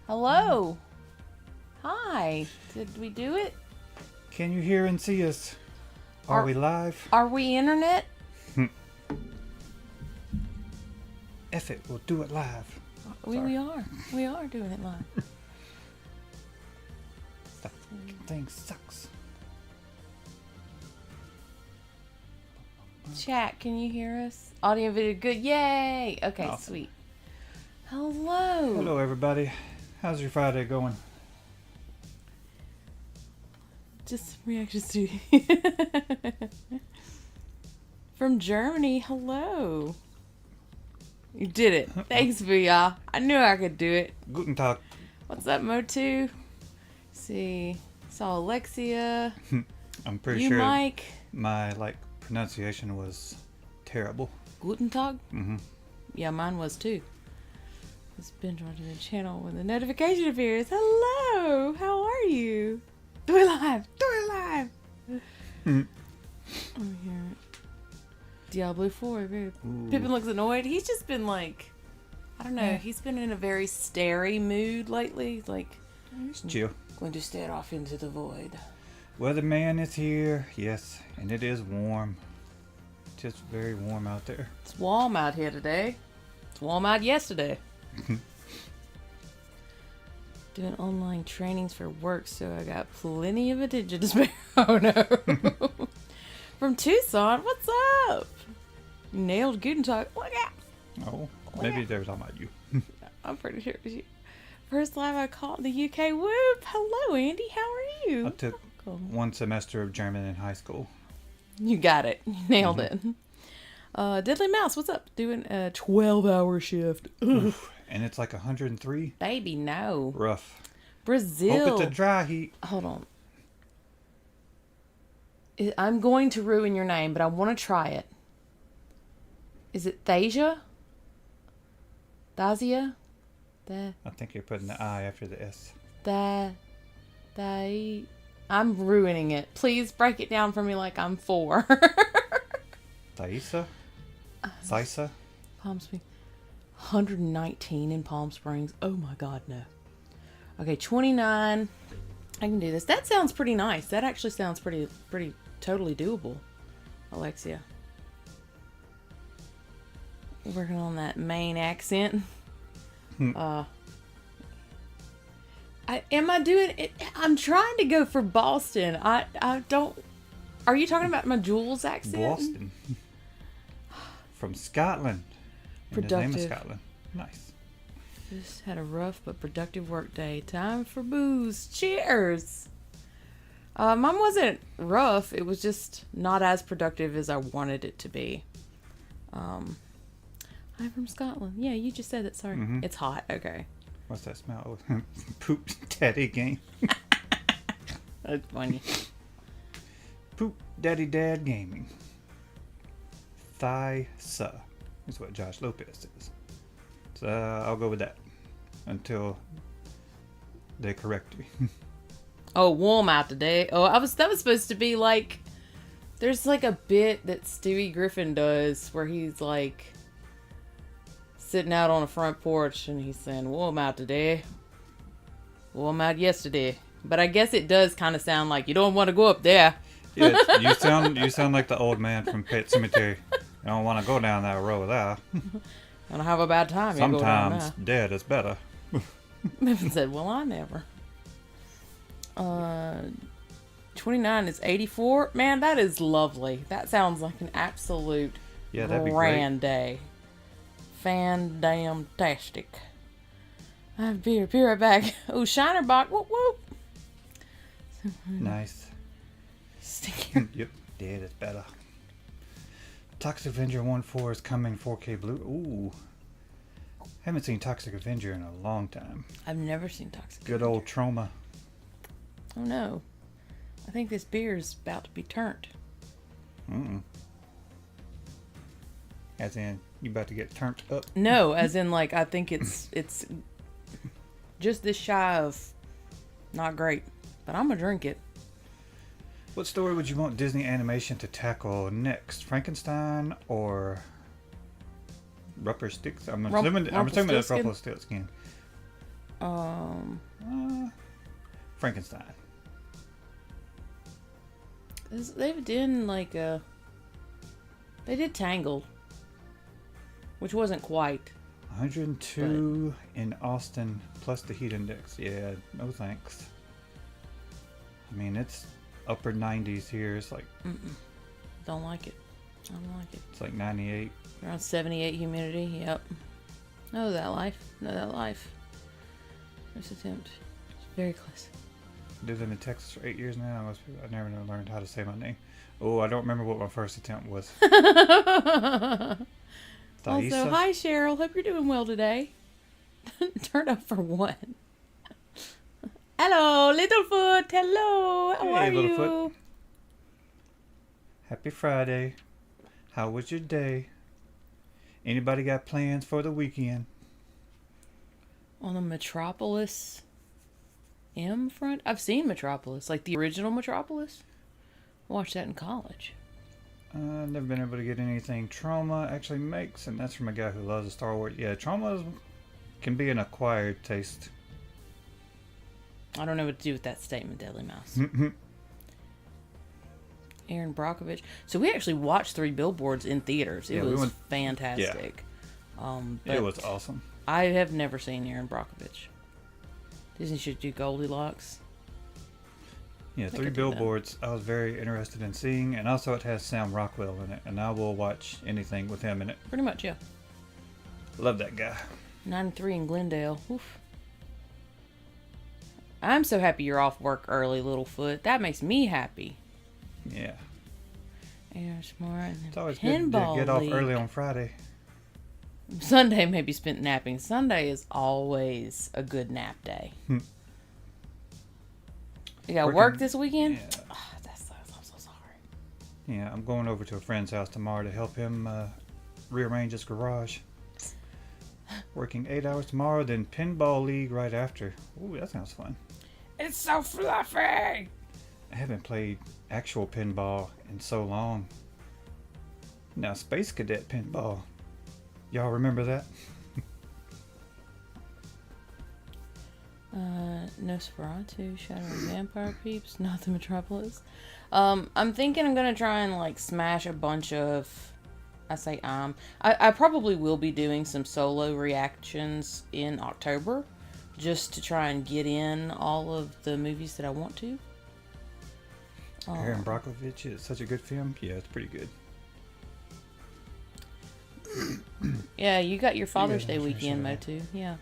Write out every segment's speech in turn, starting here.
Hello. Hi. Did we do it? Can you hear and see us? Are we live? Are we internet? F it, we'll do it live. We are. We are doing it live. That thing sucks. Chat, can you hear us? Audio and video good. Yay. Okay, Awesome. Sweet. Hello. Hello, everybody. How's your Friday going? Just some reactions to from Germany. Hello. You did it. Thanks, Booyah. I knew I could do it. Guten Tag. What's up, Motu? See. Saw Alexia. I'm pretty You, sure Mike. my pronunciation was terrible. Guten Tag? Mm-hmm. Yeah, mine was too. Just binge watching the channel when the notification appears. Hello! How are you? Do it live! Do it live! Oh, here. Diablo 4, babe. Pippin looks annoyed. He's just been I don't know. Yeah. He's been in a very starey mood lately. He's like, It's chill. going to stare off into the void. Weatherman is here. Yes, and it is warm. Just very warm out there. It's warm out here today. It's warm out yesterday. Doing online trainings for work, so I got plenty of attention to spare. Oh no. From Tucson, what's up? You nailed Guten Tag. Look out. Oh, maybe they were talking about you. I'm pretty sure it was you. First live I caught in the UK. Whoop. Hello, Andy. How are you? I took one semester of German in high school. You got it. You nailed it. Deadly Mouse, what's up? Doing a 12-hour shift. Oof. And it's 103. Baby, no. Rough. Brazil. Hope it's a dry heat. Hold on. I'm going to ruin your name, but I want to try it. Is it Thasia? Thazia? I think you're putting the I after the S. I'm ruining it. Please break it down for me like I'm 4. Thaisa? Thaisa? Palm Springs. 119 in Palm Springs. Oh my god, no. Okay, 29. I can do this. That sounds pretty nice. That actually sounds pretty totally doable, Alexia. Working on that Maine accent. Am I doing it? I'm trying to go for Boston. I don't. Are you talking about my Jules accent? Boston. From Scotland. In the name of Scotland. Nice. Just had a rough but productive work day. Time for booze. Cheers. Mine wasn't rough. It was just not as productive as I wanted it to be. I'm from Scotland. Yeah, you just said it. Sorry. Mm-hmm. It's hot. Okay. What's that smell? Oh, Poop Daddy game. That's funny. Poop Daddy Dad Gaming. Thaisa is what Josh Lopez says. So I'll go with that until they correct me. Oh, warm out today. Oh, that was supposed to be there's a bit that Stewie Griffin does where he's sitting out on a front porch and he's saying, warm out today. Warm out yesterday. But I guess it does kind of sound like you don't want to go up there. Yeah, you sound like the old man from Pet Cemetery. You don't want to go down that road there. Gonna have a bad time. You go down Sometimes dead is better. Pippin said, well, I never. 29 is 84. Man, that is lovely. That sounds like an absolute That'd be grand day. Fan-damn-tastic. I have beer. Be right back. Oh, Shinerbach. Whoop, whoop. Nice. Stinky. Yep, dead is better. Toxic Avenger 1.4 is coming 4K blue. Ooh. Haven't seen Toxic Avenger in a long time. I've never seen Toxic. Good old trauma. Oh, no. I think this beer is about to be turned. As in, you about to get turned up? No, as in, I think it's just this shy of not great. But I'm going to drink it. What story would you want Disney Animation to tackle next? Frankenstein or Rupper Sticks? I'm assuming that's Rumpelstiltskin? Rumpelstiltskin. Frankenstein. They've done like a. They did Tangled, which wasn't quite. 102 in Austin plus the heat index. Yeah, no thanks. I mean, it's upper 90s here. It's like. Don't like it. I don't like it. It's like 98. Around 78 humidity. Yep. Know that life. Know that life. First attempt. It's very close. Lived in Texas for 8 years now. I never learned how to say my name. Oh, I don't remember what my first attempt was. Also, hi Cheryl. Hope you're doing well today. Turn up for one. Hello, Littlefoot. Hello. How are you? Littlefoot. Happy Friday. How was your day? Anybody got plans for the weekend? On the Metropolis M front? I've seen Metropolis, like the original Metropolis. Watched that in college. I've never been able to get anything Trauma actually makes, and that's from a guy who loves the Star Wars. Yeah, Trauma can be an acquired taste. I don't know what to do with that statement, Deadly Mouse. Aaron Brockovich. So we actually watched 3 Billboards in theaters. It was fantastic. Yeah. It was awesome. I have never seen Aaron Brockovich. Disney should do Goldilocks. Yeah, 3 Billboards I was very interested in seeing, and also it has Sam Rockwell in it, and I will watch anything with him in it. Pretty much, yeah. Love that guy. 93 in Glendale. Oof. I'm so happy you're off work early, Littlefoot. That makes me happy. Yeah. It's always good to get off early on Friday. Sunday may be spent napping. Sunday is always a good nap day. You got work this weekend? Yeah. Oh, I'm so sorry. Yeah, I'm going over to a friend's house tomorrow to help him rearrange his garage. Working 8 hours tomorrow, then Pinball League right after. Ooh, that sounds fun. It's so fluffy! I haven't played actual pinball in so long. Now, Space Cadet Pinball. Y'all remember that? Nosferatu, Shadow of Vampire Peeps, not the Metropolis. I'm thinking I'm gonna try and like smash a bunch of. I probably will be doing some solo reactions in October, just to try and get in all of the movies that I want to. Aaron Brockovich is such a good film. Yeah, it's pretty good. Yeah, you got your Father's Day weekend, Mo, too. Yeah.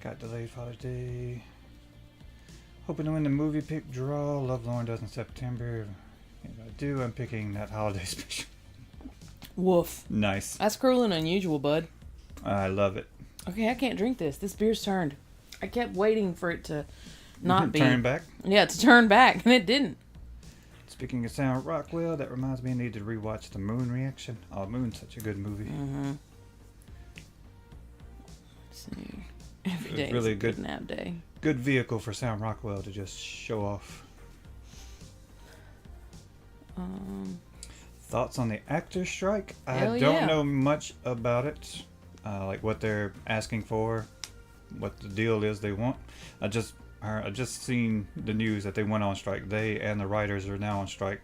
Got delayed Father's Day. Hoping to win the movie pick draw. Love Lauren does in September. If I do, I'm picking that holiday special. Woof. Nice. That's cruel and unusual, bud. I love it. Okay, I can't drink this. This beer's turned. I kept waiting for it to not be. Turn back? Yeah, to turn back, and it didn't. Speaking of Sam Rockwell, that reminds me I need to rewatch the Moon reaction. Oh, Moon's such a good movie. Mm-hmm. See, every day really is a good nap day. Good vehicle for Sam Rockwell to just show off. Thoughts on the actors' strike? I don't know much about it. Like what they're asking for, what the deal is they want. I just seen the news that they went on strike. They and the writers are now on strike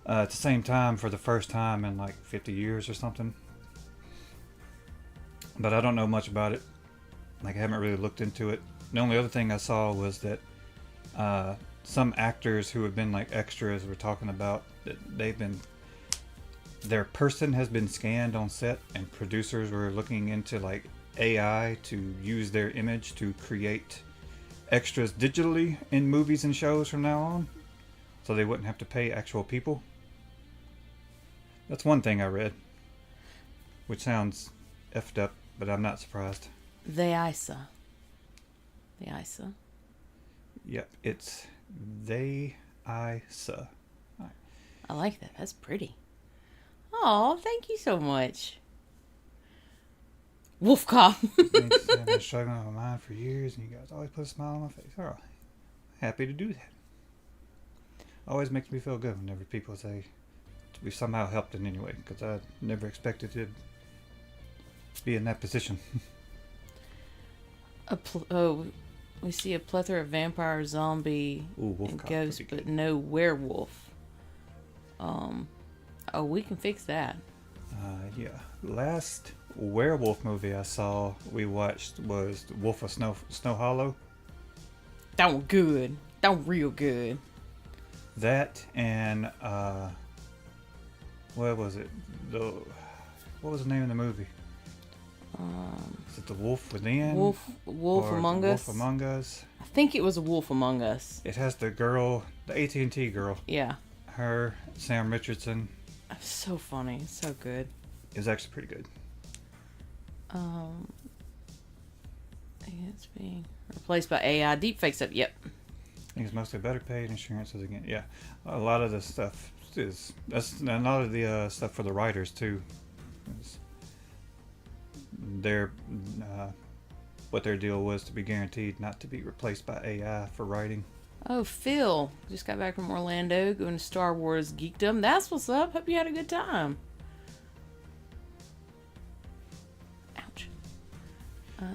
at the same time for the first time in like 50 years or something. But I don't know much about it. Like I haven't really looked into it. The only other thing I saw was that some actors who have been like extras were talking about that their person has been scanned on set, and producers were looking into like AI to use their image to create extras digitally in movies and shows from now on, so they wouldn't have to pay actual people. That's one thing I read, which sounds effed up, but I'm not surprised. The ISA. Yep, it's they ISA. I like that. That's pretty. Oh, thank you so much. Wolf cop. I've been struggling with mine for years, and you guys always put a smile on my face. Oh, happy to do that. Always makes me feel good whenever people say, we somehow helped in any way, because I never expected to be in that position. We see a plethora of vampire, zombie, and ghost, but no werewolf. We can fix that. Yeah. Last werewolf movie we watched was Wolf of Snow Hollow. That was good. That was real good. That and what was it? What was the name of the movie? Is it The Wolf Within? Wolf Among Us? Wolf Among Us. I think it was a Wolf Among Us. It has the girl, the AT&T girl. Yeah. Her, Sam Richardson. So funny. So good. It was actually pretty good. It's being replaced by AI deepfakes. Yep. I think it's mostly better paid insurances again. Yeah. A lot of the stuff that's a lot of the stuff for the writers too. What their deal was to be guaranteed not to be replaced by AI for writing. Oh, Phil just got back from Orlando going to Star Wars geekdom. That's what's up. Hope you had a good time. Ouch.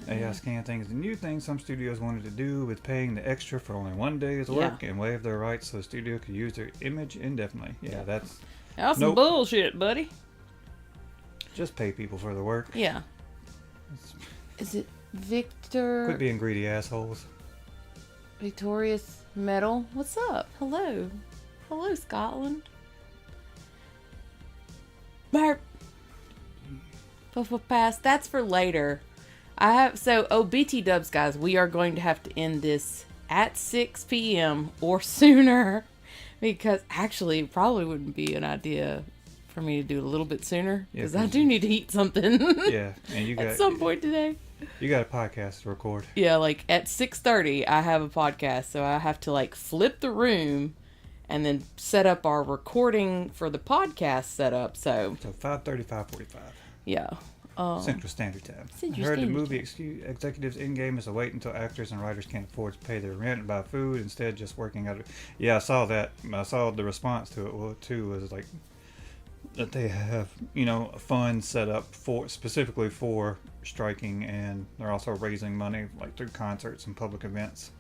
AI scan things. The new thing some studios wanted to do with paying the extra for only one day's work and waive their rights so the studio could use their image indefinitely. Yeah, that's some bullshit, buddy. Just pay people for the work. Yeah. Is it Victor? Quit being greedy assholes. Victorious Metal. What's up? Hello. Hello, Scotland. Burp. Pass. That's for later. BT dubs, guys, we are going to have to end this at 6 p.m. or sooner, because actually it probably wouldn't be an idea for me to do it a little bit sooner, because I do need to eat something. Yeah, and you got at some point today. You got a podcast to record. Yeah, like at 6:30 I have a podcast, so I have to like flip the room and then set up our recording for the podcast setup. So 5:30, 5:45. Yeah. Central Standard Time. I heard the movie executives in game is to wait until actors and writers can't afford to pay their rent and buy food, instead just working out. Yeah, I saw that. I saw the response to it too. Was like that they have a fund set up specifically for striking, and they're also raising money like through concerts and public events.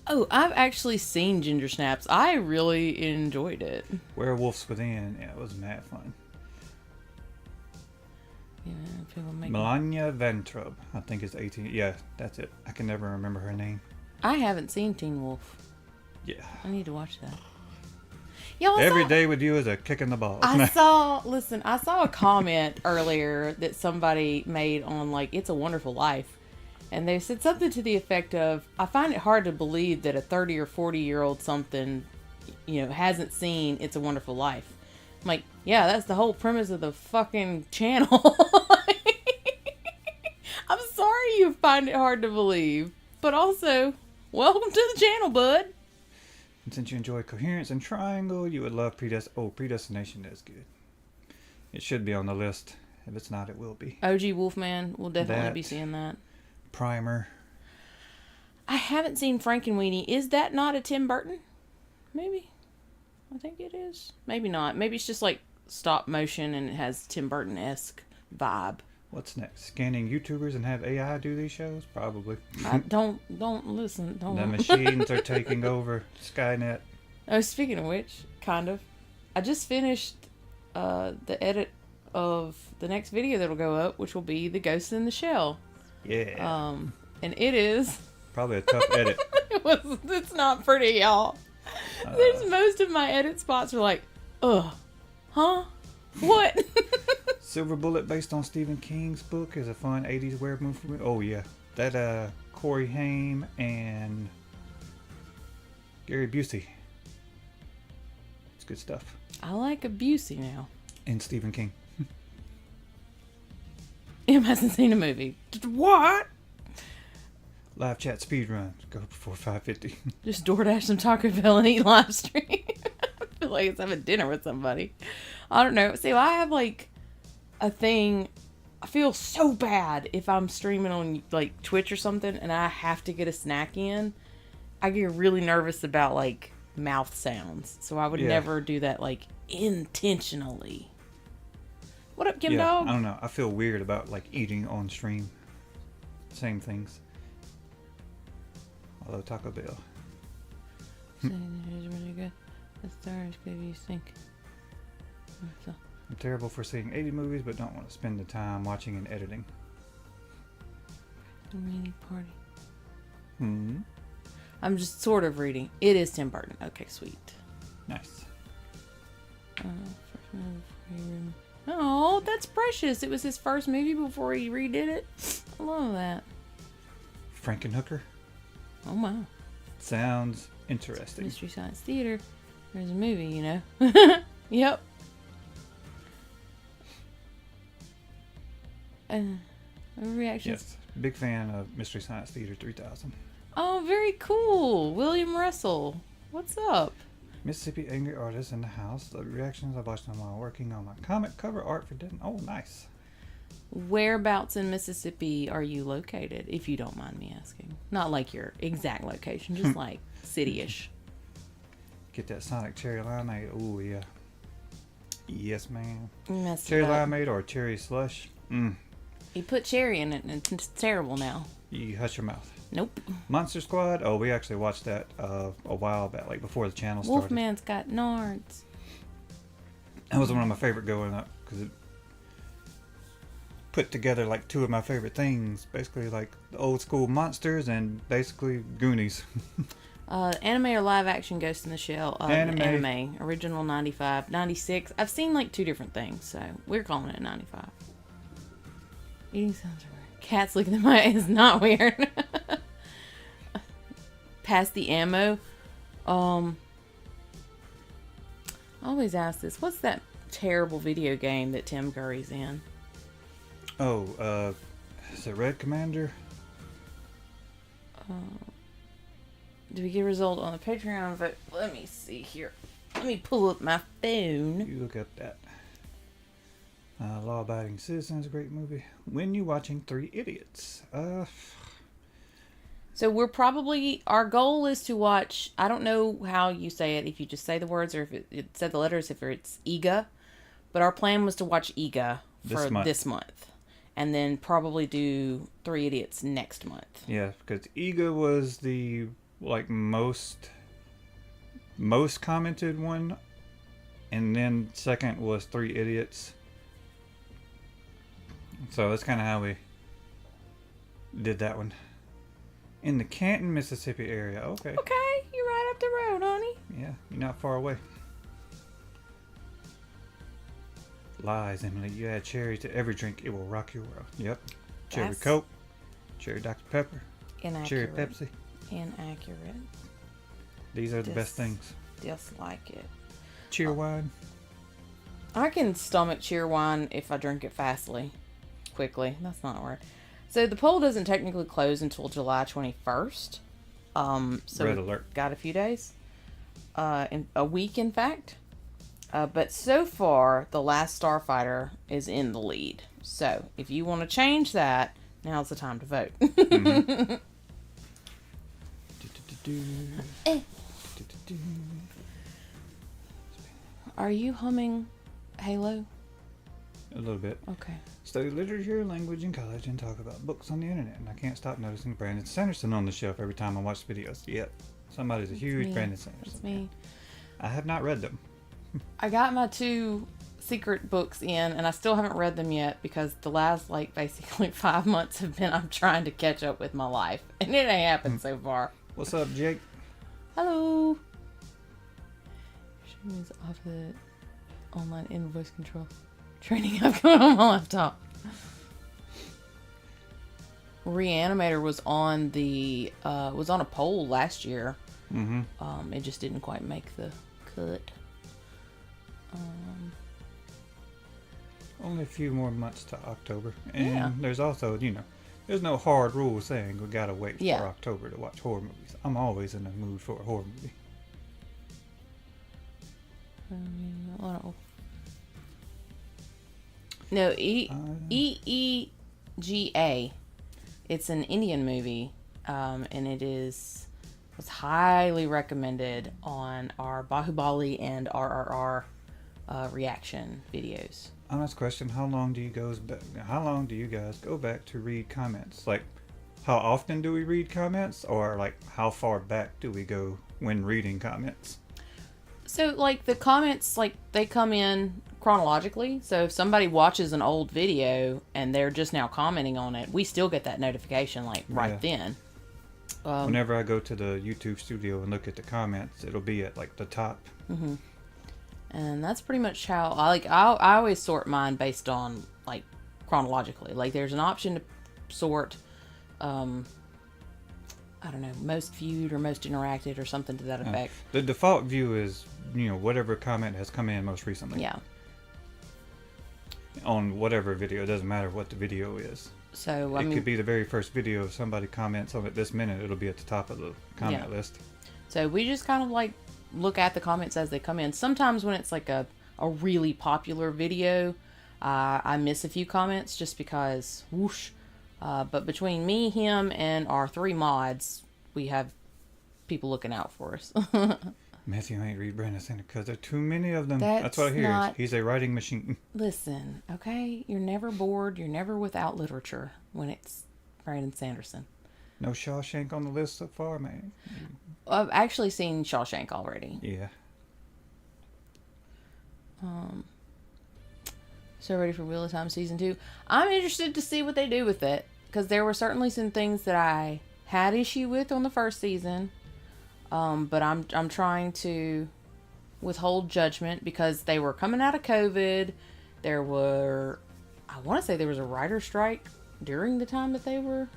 Oh, I've actually seen Ginger Snaps. I really enjoyed it. Werewolves Within, yeah, it was mad fun. Yeah, people make Melania Ventrub, I think it's 18. Yeah, that's it. I can never remember her name. I haven't seen Teen Wolf. Yeah. I need to watch that. Every day with you is a kick in the balls. I saw a comment earlier that somebody made on like It's a Wonderful Life. And they said something to the effect of, I find it hard to believe that a 30 or 40-year-old hasn't seen It's a Wonderful Life. I'm like, yeah, that's the whole premise of the fucking channel. I'm sorry you find it hard to believe. But also, welcome to the channel, bud. And since you enjoy Coherence and Triangle, you would love Predestination. That's good. It should be on the list. If it's not, it will be. OG Wolfman, we'll definitely be seeing that. Primer. I haven't seen Frankenweenie. Is that not a Tim Burton? Maybe. I think it is. Maybe not. Maybe it's just like stop motion and it has Tim Burton-esque vibe. What's next? Scanning YouTubers and have AI do these shows? Probably. Don't listen. Don't. The machines are taking over Skynet. Oh, speaking of which, kind of. I just finished the edit of the next video that'll go up, which will be the Ghost in the Shell. Yeah. And it is probably a tough edit. It's not pretty, y'all. There's most of my edit spots are like, huh? What? Silver Bullet, based on Stephen King's book, is a fun 80s werewolf movie. Oh yeah, that Corey Haim and Gary Busey. It's good stuff. I like a Busey now. And Stephen King. Em hasn't seen a movie. What? Live chat speedrun. Go before 5:50. Just DoorDash some Taco Bell and eat live stream. I feel like it's having dinner with somebody. I don't know. See, I have like a thing. I feel so bad if I'm streaming on like Twitch or something and I have to get a snack in. I get really nervous about like mouth sounds. So I would Yeah. never do that, like, intentionally. What up, Kim Yeah, Dog? I don't know. I feel weird about like eating on stream. Same things. Although Taco Bell. It's really good. The stars give you think. I'm terrible for seeing 80 movies, but don't want to spend the time watching and editing. The mini party. Hmm. I'm just sort of reading. It is Tim Burton. Okay, sweet. Nice. Oh, that's precious. It was his first movie before he redid it. I love that. Frankenhooker. Oh my. Sounds interesting. Mystery Science Theater. There's a movie, you know. Yep. Reactions. Yes. Big fan of Mystery Science Theater 3000. Oh, very cool. William Russell. What's up? Mississippi Angry Artist in the house. The reactions I watched them while working on my comic cover art for Den. Oh, nice. Whereabouts in Mississippi are you located, if you don't mind me asking? Not like your exact location, just like city-ish. Get that Sonic cherry limeade. Oh, yeah. Yes, ma'am. Messed Cherry it up. limeade or cherry slush. He put cherry in it, and it's terrible now. You hush your mouth. Nope. Monster Squad. Oh, we actually watched that a while back, like before the channel started. Wolfman's got nards. That was one of my favorite growing up because it put together like two of my favorite things. Basically, like the old school monsters and basically Goonies. Anime or live action Ghost in the Shell? Anime. Original 95. 96. I've seen like two different things, so we're calling it 95. Eating sounds weird. Cats looking at my is not weird. Past the ammo. I always ask this. What's that terrible video game that Tim Curry's in? Oh, is it Red Commander? Do we get a result on the Patreon vote? Let me see here. Let me pull up my phone. You look up that. Law Abiding Citizens, a great movie. When you watching Three Idiots? So we're probably, our goal is to watch, I don't know how you say it, if you just say the words or if it said the letters, if it's Iga. But our plan was to watch Iga for this month. And then probably do Three Idiots next month. Yeah, because Iga was the like most commented one. And then second was Three Idiots. So that's kind of how we did that one. In the Canton, Mississippi area. Okay. Okay, you're right up the road, honey. Yeah, you're not far away. Lies, Emily. You add cherry to every drink, it will rock your world. Yep. Cherry That's Coke, cherry Dr. Pepper, cherry Inaccurate. Pepsi. Inaccurate. These are the best things. Dislike it. Cheer wine. I can stomach cheer wine if I drink it quickly. That's not a word. So the poll doesn't technically close until July 21st. So Red alert. Got a few days. In a week, in fact. But so far, The Last Starfighter is in the lead. So if you want to change that, now's the time to vote. Mm-hmm. Are you humming Halo? A little bit. Okay. Study literature, language in college, and talk about books on the internet. And I can't stop noticing Brandon Sanderson on the shelf every time I watch videos. Yep. Somebody's a huge me. Brandon Sanderson. It's me. I have not read them. I got my 2 secret books in, and I still haven't read them yet because the last, like, basically 5 months have been I'm trying to catch up with my life. And it ain't happened so far. What's up, Jake? Hello. She was off the online invoice control training I've got on my laptop. Reanimator was on the was on a poll last year. Mm-hmm. It just didn't quite make the cut. Only a few more months to October. And Yeah. there's also, there's no hard rule saying we gotta wait Yeah. for October to watch horror movies. I'm always in the mood for a horror movie. No, EEGA. It's an Indian movie, and it is was highly recommended on our Bahubali and RRR reaction videos. Honest question: How long do you guys go back to read comments? Like, how often do we read comments, or like how far back do we go when reading comments? So, like, the comments, like, they come in chronologically. So if somebody watches an old video and they're just now commenting on it, we still get that notification, like, right then. Whenever I go to the YouTube studio and look at the comments, it'll be at, like, the top. Mm-hmm. And that's pretty much how, I always sort mine based on, like, chronologically. Like, there's an option to sort, I don't know, most viewed or most interacted or something to that effect. The default view is, whatever comment has come in most recently. Yeah. On whatever video. It doesn't matter what the video is. So, it could be the very first video. If somebody comments on it this minute, it'll be at the top of the comment list. So we just kind of, like, look at the comments as they come in. Sometimes when it's, like, a really popular video, I miss a few comments just because, whoosh. But between me, him, and our 3 mods, we have people looking out for us. Matthew ain't read Brandon Center because there are too many of them. That's what I hear. He's a writing machine. Listen, okay? You're never bored. You're never without literature when it's Brandon Sanderson. No Shawshank on the list so far, man. I've actually seen Shawshank already. Yeah. So ready for Wheel of Time Season 2. I'm interested to see what they do with it, because there were certainly some things that I had issue with on the first season. But I'm trying to withhold judgment because they were coming out of COVID. I want to say there was a writer's strike during the time that they were.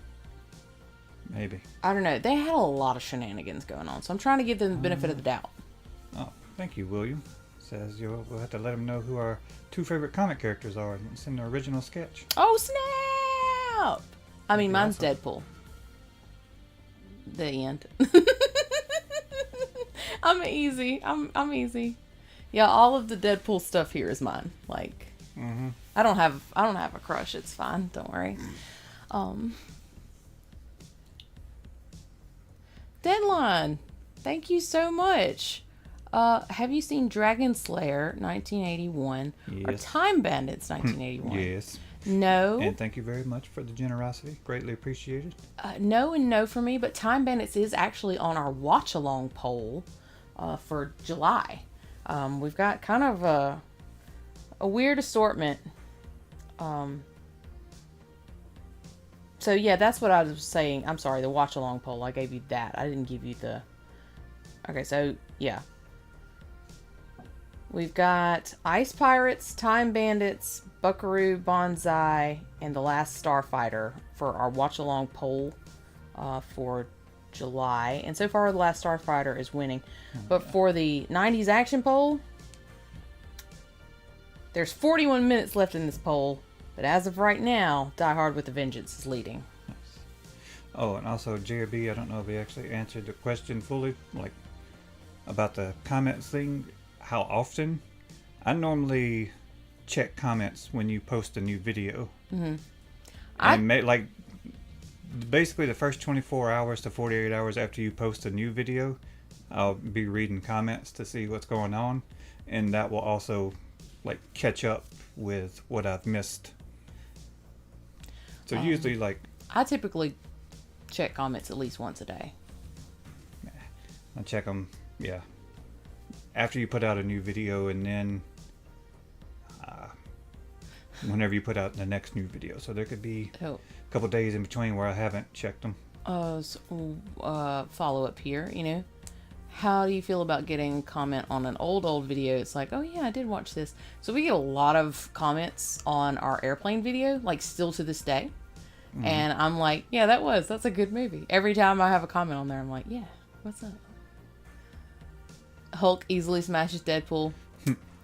Maybe. I don't know. They had a lot of shenanigans going on, so I'm trying to give them the benefit of the doubt. Oh, thank you, William. Says we'll have to let him know who our 2 favorite comic characters are and send the original sketch. Oh, snap! I mean, mine's Deadpool. The end. I'm easy. I'm easy. Yeah, all of the Deadpool stuff here is mine. Like, I don't have a crush. It's fine. Don't worry. Deadline. Thank you so much. Have you seen Dragon Slayer 1981 or Time Bandits 1981? Yes. No. And thank you very much for the generosity. Greatly appreciated. No and no for me, but Time Bandits is actually on our watch along poll for July. We've got kind of a weird assortment. So yeah, that's what I was saying. I'm sorry, the watch along poll. I gave you that. I didn't give you the. Okay, so yeah. We've got Ice Pirates, Time Bandits, Buckaroo Banzai, and The Last Starfighter for our watch-along poll for July. And so far, The Last Starfighter is winning. But for the 90s action poll, there's 41 minutes left in this poll. But as of right now, Die Hard with a Vengeance is leading. Nice. Oh, and also JRB, I don't know if he actually answered the question fully, like about the comments thing. How often? I normally check comments when you post a new video. Mm-hmm. And basically the first 24 hours to 48 hours after you post a new video, I'll be reading comments to see what's going on, and that will also like catch up with what I've missed. So usually I typically check comments at least once a day. I check them, after you put out a new video, and then whenever you put out the next new video. So there could be a couple days in between where I haven't checked them. Follow up here, how do you feel about getting a comment on an old video? It's like, oh yeah, I did watch this. So we get a lot of comments on our airplane video, like still to this day. Mm-hmm. And I'm like, yeah, that's a good movie. Every time I have a comment on there, I'm like, yeah, what's up? Hulk easily smashes Deadpool.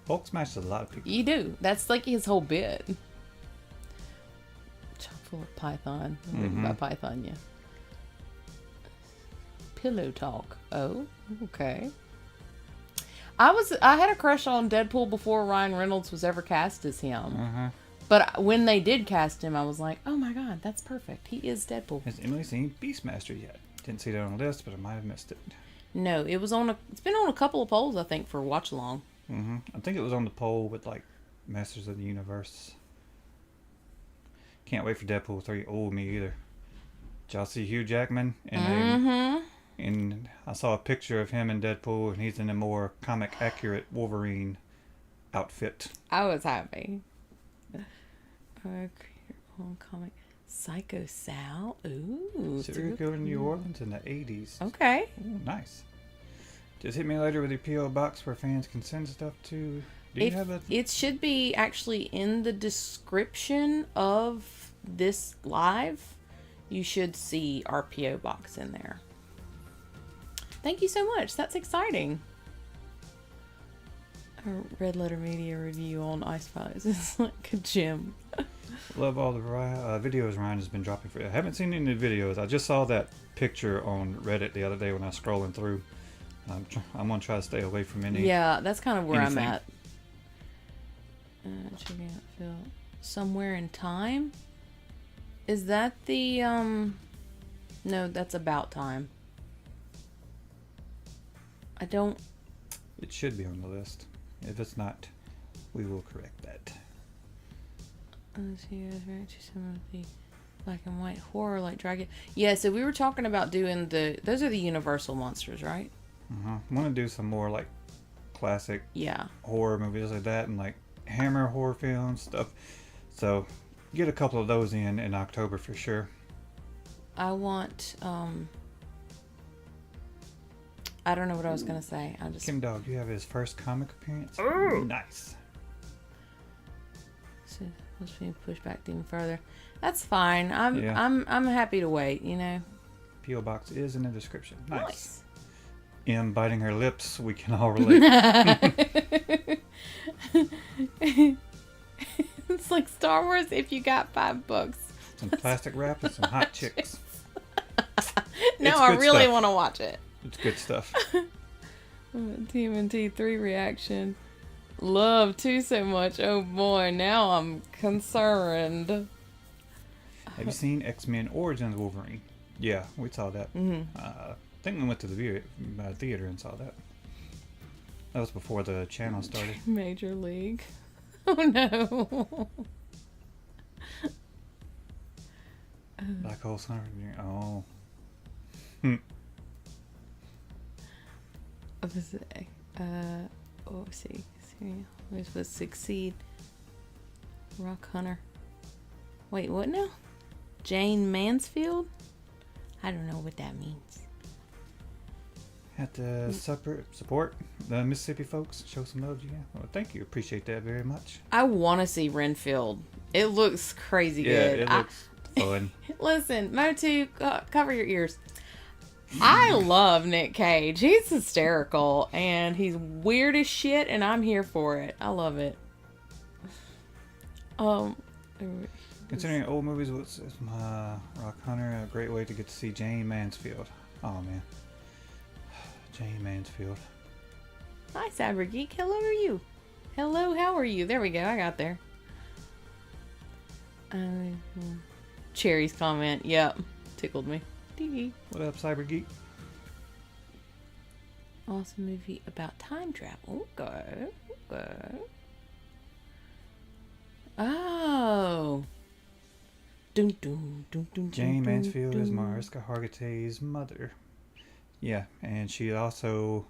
Hulk smashes a lot of people. You do. That's like his whole bit. Chock full of Python. Written by Python, yeah. Pillow talk. Oh, okay. I had a crush on Deadpool before Ryan Reynolds was ever cast as him. But when they did cast him, I was like, oh my god, that's perfect. He is Deadpool. Has Emily seen Beastmaster yet? Didn't see that on the list, but I might have missed it. No, it was on it's been on a couple of polls, I think, for watch along. I think it was on the poll with like Masters of the Universe. Can't wait for Deadpool 3. Oh, me either. Did y'all see Hugh Jackman? And I saw a picture of him in Deadpool, and he's in a more comic accurate Wolverine outfit. I was happy. Create your own comic. Psycho Sal. Ooh. Serial killer in New Orleans in the 80s. Okay. Ooh, nice. Just hit me later with your P.O. box where fans can send stuff to. Do you have a... It should be actually in the description of this live. You should see our P.O. box in there. Thank you so much. That's exciting. A Red Letter Media review on Ice Files is like a gem. Love all the videos Ryan has been dropping for you. I haven't seen any videos. I just saw that picture on Reddit the other day when I was scrolling through. I'm going to try to stay away from any... Yeah, that's kind of where anything. I'm at. Checking out Phil. Somewhere in Time? Is that the... No, that's About Time. I don't... It should be on the list. If it's not, we will correct that. Let's see, some of the black and white horror like Dragon. Yeah, so we were talking about doing those are the Universal monsters, right? I want to do some more like classic horror movies like that, and like Hammer horror films stuff. So get a couple of those in October for sure. I want I don't know what I was gonna say. Kim Dog, you have his first comic appearance. Ooh. Nice. So let's be pushed back even further. That's fine. I'm happy to wait. You know. P.O. box is in the description. Nice. M biting her lips. We can all relate. It's like Star Wars if you got $5. Some plastic wrap and some hot chicks. No, I really want to watch it. It's good stuff. TMNT 3 reaction. Love 2 so much. Oh boy, now I'm concerned. Have you seen X-Men Origins Wolverine? Yeah, we saw that. I think we went to the theater and saw that. That was before the channel started. Major League. Oh no. Black Hole Sun. Oh. See. Who's supposed to succeed? Rock Hunter. Wait, what now? Jane Mansfield? I don't know what that means. Have to support the Mississippi folks. Show some love, yeah. Well, thank you. Appreciate that very much. I want to see Renfield. It looks crazy good. Yeah, it looks fun. Listen, Motu, cover your ears. I love Nick Cage. He's hysterical and he's weird as shit, and I'm here for it. I love it. Considering old movies, what's my Rock Hunter? A great way to get to see Jane Mansfield. Oh man, Jane Mansfield. Hi, Cyber Geek. Hello, how are you? Hello, how are you? There we go. I got there. Cherry's comment. Yep, tickled me. What up, Cyber Geek? Awesome movie about time travel. Okay. Oh. Jane Mansfield is Mariska Hargitay's mother. Yeah, and she also,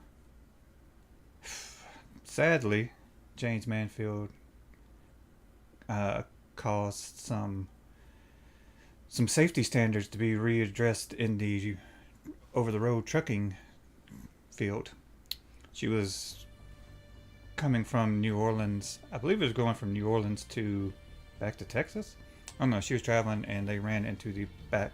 sadly, Jane Mansfield caused some safety standards to be readdressed in the over-the-road trucking field. She was coming from New Orleans. I believe it was going from New Orleans back to Texas. Oh no, she was traveling and they ran into the back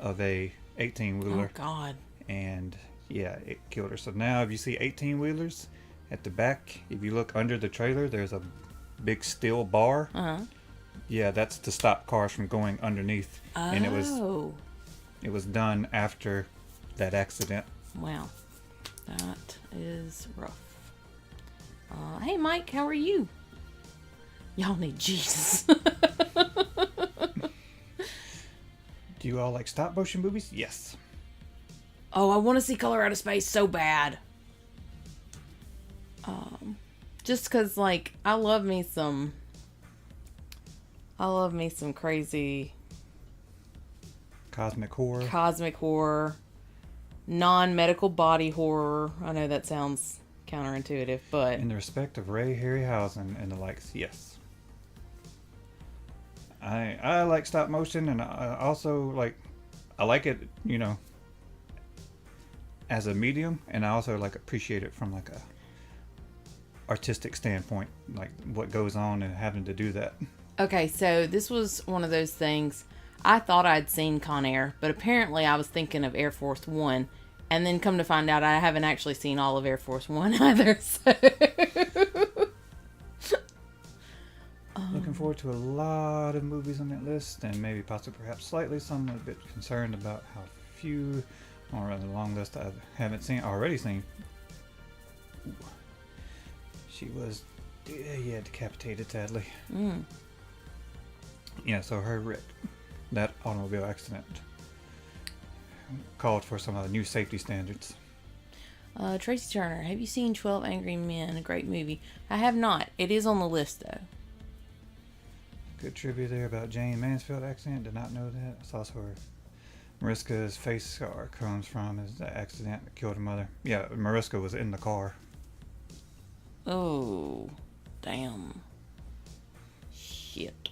of a 18-wheeler. Oh God. And yeah, it killed her. So now if you see 18-wheelers at the back, if you look under the trailer, there's a big steel bar. Yeah, that's to stop cars from going underneath. Oh. And it was done after that accident. Wow. That is rough. Hey Mike, how are you? Y'all need Jesus. Do you all like stop motion movies? Yes. Oh, I want to see Color Out of Space so bad. Just because, like, I love me some crazy Cosmic horror. Non-medical body horror. I know that sounds counterintuitive, but In the respect of Ray Harryhausen and the likes, yes. I like stop motion, and I also I like it, as a medium, and I also appreciate it from a artistic standpoint, like what goes on and having to do that. okay, so this was one of those things. I thought I'd seen Con Air, but apparently I was thinking of Air Force One, and then come to find out I haven't actually seen all of Air Force One either. So. Looking forward to a lot of movies on that list, and maybe possibly perhaps slightly some a bit concerned about how few, or rather long list I haven't already seen. Ooh. She was decapitated sadly. Yeah, so her wreck, that automobile accident, called for some new safety standards. Tracy Turner, have you seen 12 Angry Men? A great movie. I have not. It is on the list, though. Good trivia there about Jane Mansfield accident. Did not know that. That's also where Mariska's face scar comes from, is the accident that killed her mother. Yeah, Mariska was in the car. Oh, damn. Shit.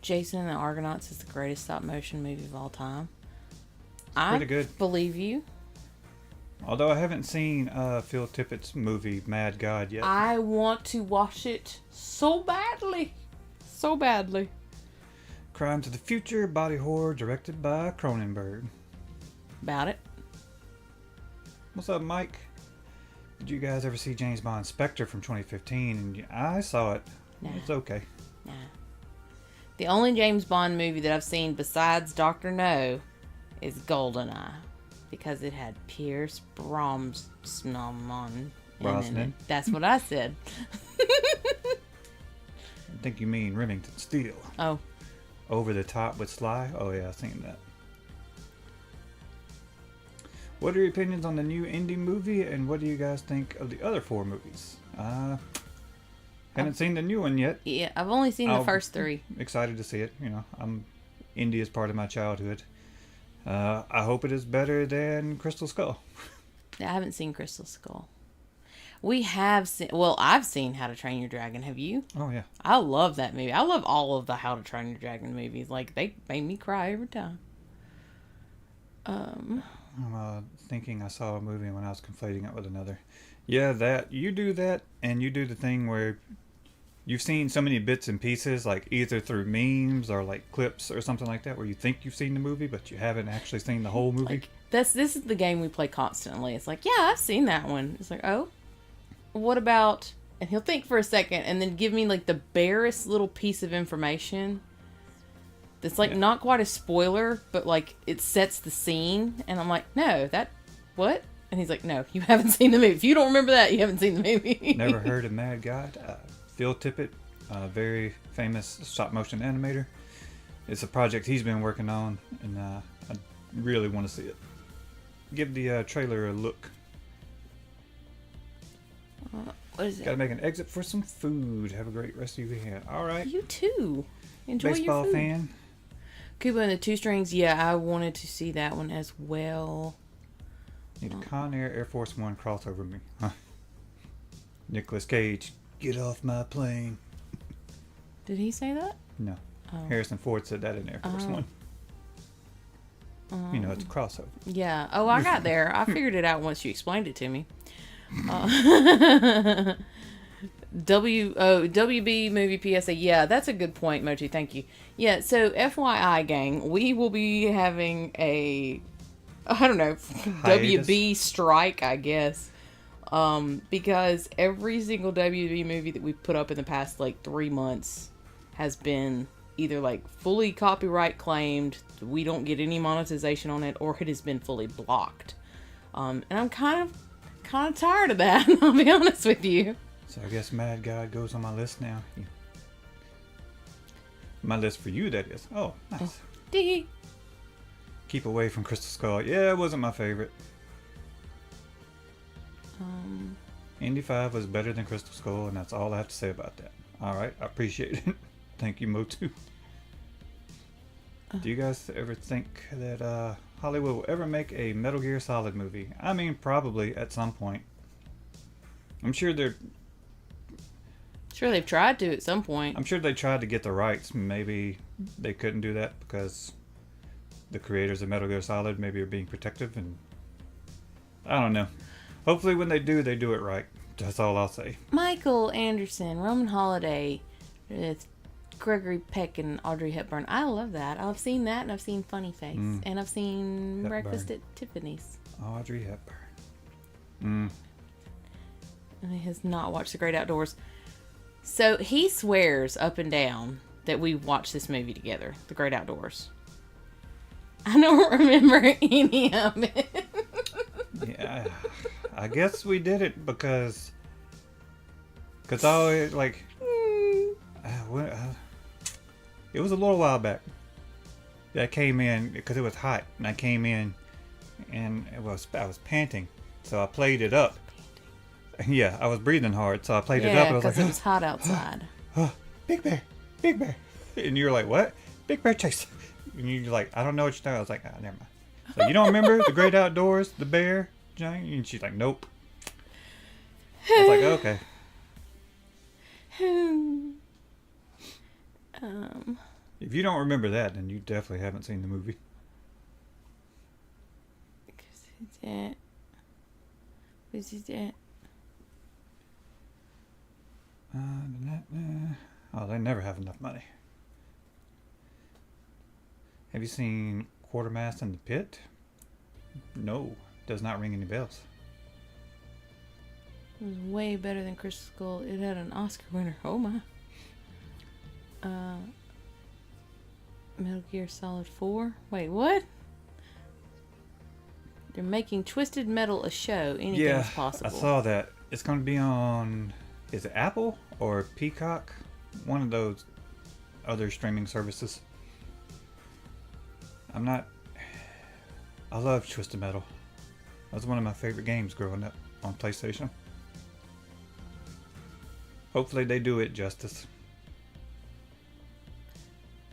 Jason and the Argonauts is the greatest stop motion movie of all time. Pretty good. Believe you. Although I haven't seen Phil Tippett's movie Mad God yet. I want to watch it so badly. So badly. Crimes of the Future body horror directed by Cronenberg. About it. What's up, Mike? Did you guys ever see James Bond Spectre from 2015? And I saw it. Nah. It's okay. Nah. The only James Bond movie that I've seen besides Dr. No is GoldenEye. Because it had Pierce Brosnan. Brosnan? That's what I said. I think you mean Remington Steele. Oh. Over the Top with Sly? Oh yeah, I've seen that. What are your opinions on the new indie movie, and what do you guys think of the other 4 movies? Haven't seen the new one yet. Yeah, I've only seen the first 3. Excited to see it. Indie is part of my childhood. I hope it is better than Crystal Skull. I haven't seen Crystal Skull. We have seen... Well, I've seen How to Train Your Dragon. Have you? Oh, yeah. I love that movie. I love all of the How to Train Your Dragon movies. They made me cry every time. I'm thinking I saw a movie when I was conflating it with another. Yeah, that. You do that, and you do the thing where you've seen so many bits and pieces, either through memes or clips or something like that, where you think you've seen the movie, but you haven't actually seen the whole movie. This is the game we play constantly. It's yeah, I've seen that one. It's oh, what about... And he'll think for a second and then give me the barest little piece of information that's not quite a spoiler, but it sets the scene. And I'm no, that... What? And he's no, you haven't seen the movie. If you don't remember that, you haven't seen the movie. Never heard of Mad God? Phil Tippett, a very famous stop-motion animator. It's a project he's been working on, and I really want to see it. Give the trailer a look. What is it? Gotta make an exit for some food. Have a great rest of your weekend. All right. You too. Enjoy Baseball your food. fan. Cuba and the Two Strings. Yeah, I wanted to see that one as well. Need a Con Air Force One crossover me. Huh. Nicolas Cage, get off my plane. Did he say that? No. Oh. Harrison Ford said that in Air Force One. It's a crossover. Yeah. Oh, I got there. I figured it out once you explained it to me. WB movie PSA. Yeah, that's a good point, Mochi. Thank you. Yeah, so FYI, gang, we will be having a, I don't know, hiatus. WB strike, I guess. Because every single WB movie that we've put up in the past 3 months has been either fully copyright claimed, we don't get any monetization on it, or it has been fully blocked. And I'm kind of tired of that, I'll be honest with you. So I guess Mad God goes on my list now. My list for you, that is. Oh, nice. keep away from Crystal Skull. Yeah, it wasn't my favorite. Indy 5 was better than Crystal Skull, and that's all I have to say about that. Alright, I appreciate it. Thank you, Motu. Do you guys ever think that Hollywood will ever make a Metal Gear Solid movie? I mean, probably at some point. I'm sure they've tried to at some point. I'm sure they tried to get the rights. Maybe they couldn't do that because the creators of Metal Gear Solid maybe are being protective, and I don't know. Hopefully when they do it right. That's all I'll say. Michael Anderson, Roman Holiday, with Gregory Peck and Audrey Hepburn. I love that. I've seen that, and I've seen Funny Face, and I've seen Hepburn. Breakfast at Tiffany's. Audrey Hepburn. And he has not watched The Great Outdoors. So he swears up and down that we watched this movie together, The Great Outdoors. I don't remember any of it. Yeah, I guess we did it because I always, like, it was a little while back that I came in because it was hot, and I came in and I was panting, so I played it up. Yeah, I was breathing hard, so I played it up. And I was like, it was hot outside. Big Bear, Big Bear, and you're like, what? Big Bear chase. And you're like, I don't know what you're talking. I was like, never mind. So you don't remember The Great Outdoors, the bear giant? And she's like, nope. I was like, okay. If you don't remember that, then you definitely haven't seen the movie. Who's that? Oh, they never have enough money. Have you seen Quartermass in the Pit? No, does not ring any bells. It was way better than Crystal Skull. It had an Oscar winner. Oh my. Metal Gear Solid 4. Wait, what? They're making Twisted Metal a show. Anything is possible. I saw that. It's going to be on, is it Apple or Peacock? One of those other streaming services. I love Twisted Metal. That was one of my favorite games growing up on PlayStation. Hopefully they do it justice.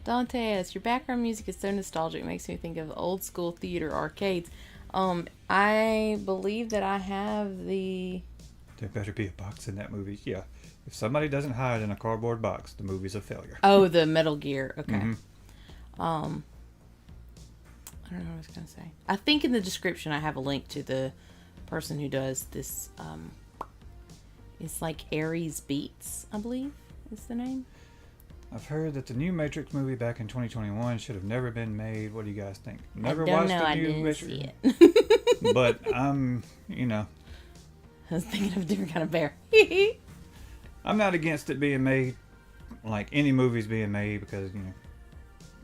Dantes, your background music is so nostalgic. It makes me think of old school theater arcades. I believe that I have the... There better be a box in that movie. Yeah. If somebody doesn't hide in a cardboard box, the movie's a failure. Oh, the Metal Gear. Okay. Mm-hmm. I don't know what I was going to say. I think in the description I have a link to the person who does this. It's like Aries Beats, I believe is the name. I've heard that the new Matrix movie back in 2021 should have never been made. What do you guys think? Never watched the new Matrix. See it. But I'm, I was thinking of a different kind of bear. I'm not against it being made, like any movies being made, because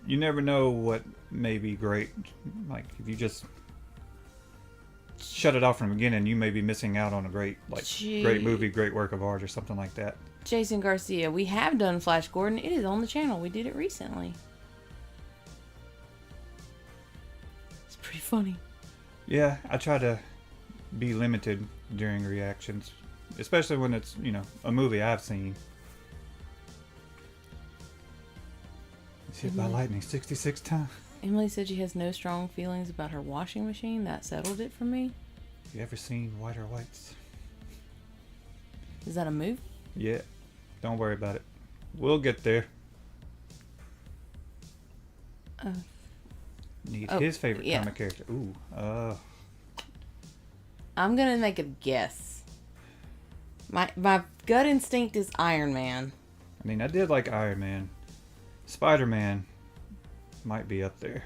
you never know what may be great. Like if you just shut it off from the beginning, you may be missing out on a great movie, great work of art, or something like that. Jason Garcia, we have done Flash Gordon. It is on the channel. We did it recently. It's pretty funny. Yeah, I try to be limited during reactions, especially when it's, a movie I've seen. It's hit by lightning 66 times. Emily said she has no strong feelings about her washing machine. That settled it for me. You ever seen Whiter Whites? Is that a movie? Yeah. Don't worry about it. We'll get there. Need his favorite comic character. Ooh. I'm going to make a guess. My gut instinct is Iron Man. I mean, I did like Iron Man. Spider-Man might be up there.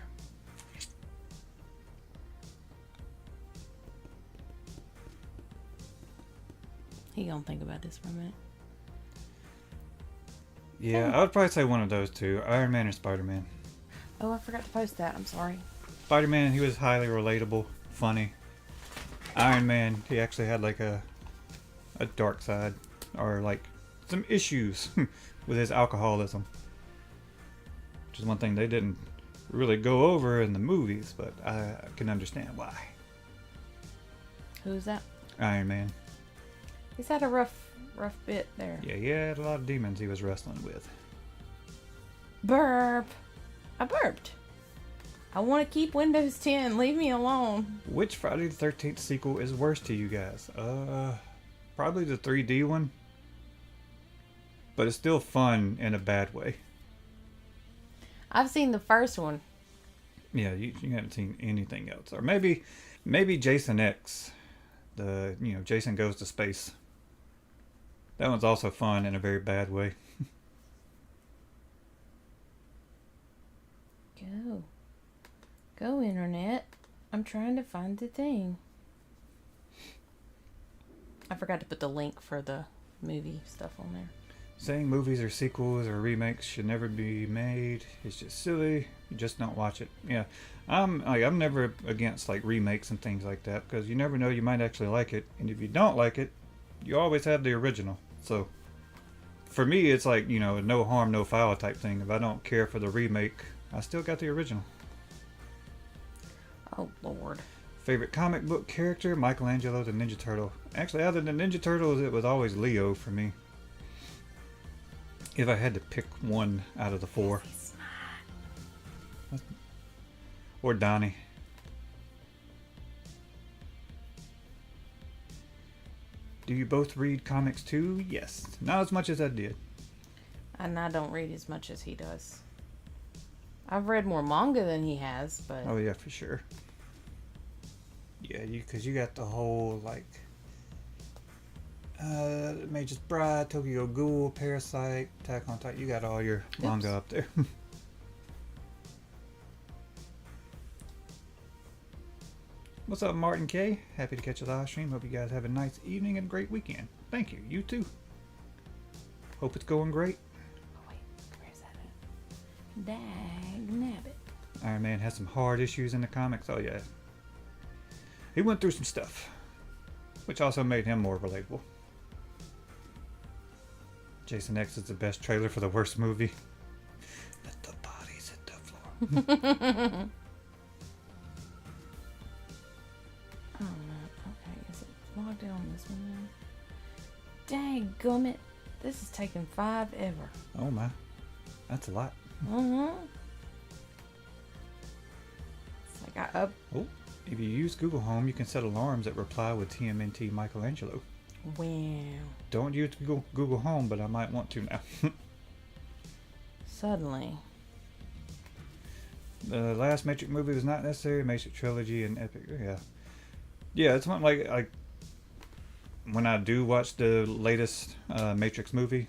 He gonna think about this for a minute. Yeah, I would probably say one of those two. Iron Man or Spider-Man. Oh, I forgot to post that. I'm sorry. Spider-Man, he was highly relatable, funny. Iron Man, he actually had like a dark side, or like some issues with his alcoholism, which is one thing they didn't really go over in the movies, but I can understand why. Who's that? Iron Man. He's had a rough bit there. Yeah, he had a lot of demons he was wrestling with. Burp. I burped. I want to keep Windows 10. Leave me alone. Which Friday the 13th sequel is worse to you guys? Probably the 3D one. But it's still fun in a bad way. I've seen the first one. Yeah, you haven't seen anything else. Or maybe Jason X. Jason Goes to Space. That one's also fun in a very bad way. Go, internet. I'm trying to find the thing. I forgot to put the link for the movie stuff on there. Saying movies or sequels or remakes should never be made. It's just silly. You just don't watch it. Yeah, I'm never against like remakes and things like that, because you never know, you might actually like it, and if you don't like it, you always have the original. So for me, it's like, no harm, no foul type thing. If I don't care for the remake, I still got the original. Oh Lord. Favorite comic book character? Michelangelo the Ninja Turtle. Actually, other than Ninja Turtles, it was always Leo for me. If I had to pick one out of the four. Or Donnie. Do you both read comics too? Yes. Not as much as I did. And I don't read as much as he does. I've read more manga than he has, but... Oh yeah, for sure. Yeah, because you got the whole, like... Mage's Bride, Tokyo Ghoul, Parasite, Attack on Titan. You got all your manga up there. What's up, Martin K? Happy to catch a live stream. Hope you guys have a nice evening and a great weekend. Thank you. You too. Hope it's going great. Oh, wait. Where's that at? Dag nabbit. Iron Man has some hard issues in the comics. Oh, yeah. He went through some stuff, which also made him more relatable. Jason X is the best trailer for the worst movie. Let the bodies hit the floor. Oh no. Okay, is it logged in on this one now? Danggummit. This is taking forever. Oh my. That's a lot. It's like Oh, if you use Google Home, you can set alarms that reply with TMNT Michelangelo. Wow. Don't use Google Home, but I might want to now. Suddenly. The last Matrix movie was not necessary. Matrix trilogy and epic. Yeah. Yeah, it's one like when I do watch the latest Matrix movie,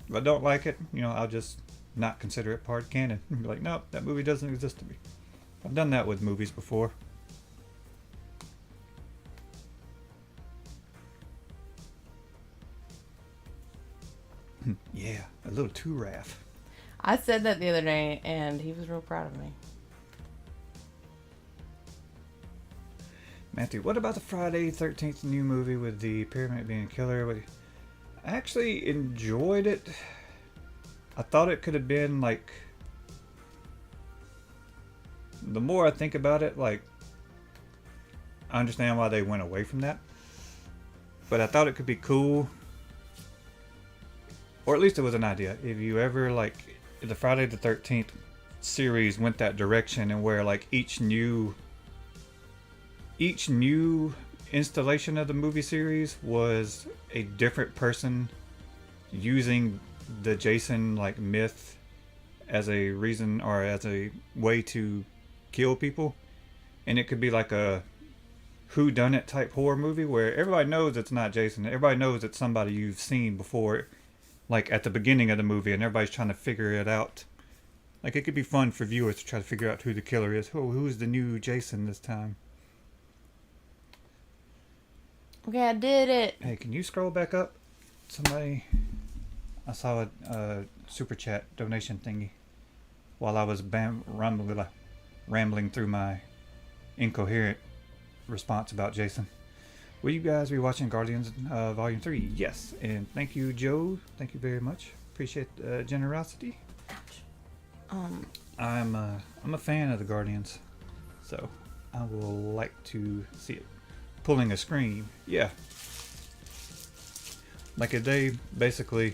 if I don't like it, I'll just not consider it part of canon. Be like, nope, that movie doesn't exist to me. I've done that with movies before. Yeah, a little too Raph. I said that the other day, and he was real proud of me. Matthew, what about the Friday 13th new movie with the pyramid being a killer? I actually enjoyed it. I thought it could have been like... The more I think about it, like... I understand why they went away from that. But I thought it could be cool. Or at least it was an idea. If you ever, if the Friday the 13th series went that direction, and where, each new installation of the movie series was a different person using the Jason, myth as a reason or as a way to kill people. And it could be like a whodunit type horror movie where everybody knows it's not Jason. Everybody knows it's somebody you've seen before. At the beginning of the movie, and everybody's trying to figure it out. It could be fun for viewers to try to figure out who the killer is. Who's the new Jason this time? Okay, I did it. Hey, can you scroll back up? Somebody... I saw a super chat donation thingy while I was rambling through my incoherent response about Jason. Will you guys be watching Guardians Volume 3? Yes. And thank you, Joe. Thank you very much. Appreciate the generosity. Ouch. I'm a fan of the Guardians, so I will like to see it. Pulling a screen, yeah. Like if they basically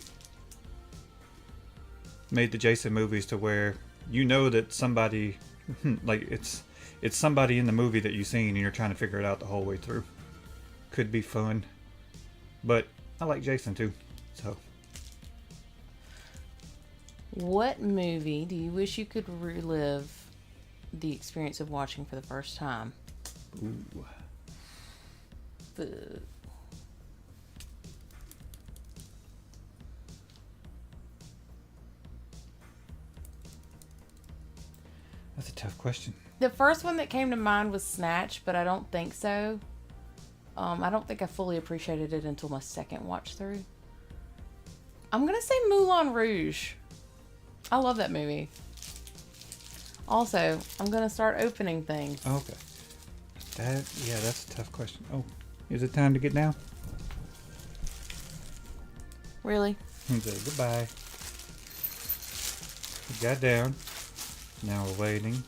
made the Jason movies to where you know that somebody, like it's somebody in the movie that you've seen and you're trying to figure it out the whole way through. Could be fun, but I like Jason too, so. What movie do you wish you could relive the experience of watching for the first time? Ooh. That's a tough question. The first one that came to mind was Snatch, but I don't think so. I don't think I fully appreciated it until my second watch through. I'm gonna say Moulin Rouge. I love that movie. Also, I'm gonna start opening things. Okay. That's a tough question. Oh, is it time to get down? Really? Okay, goodbye. We got down. Now we're waiting.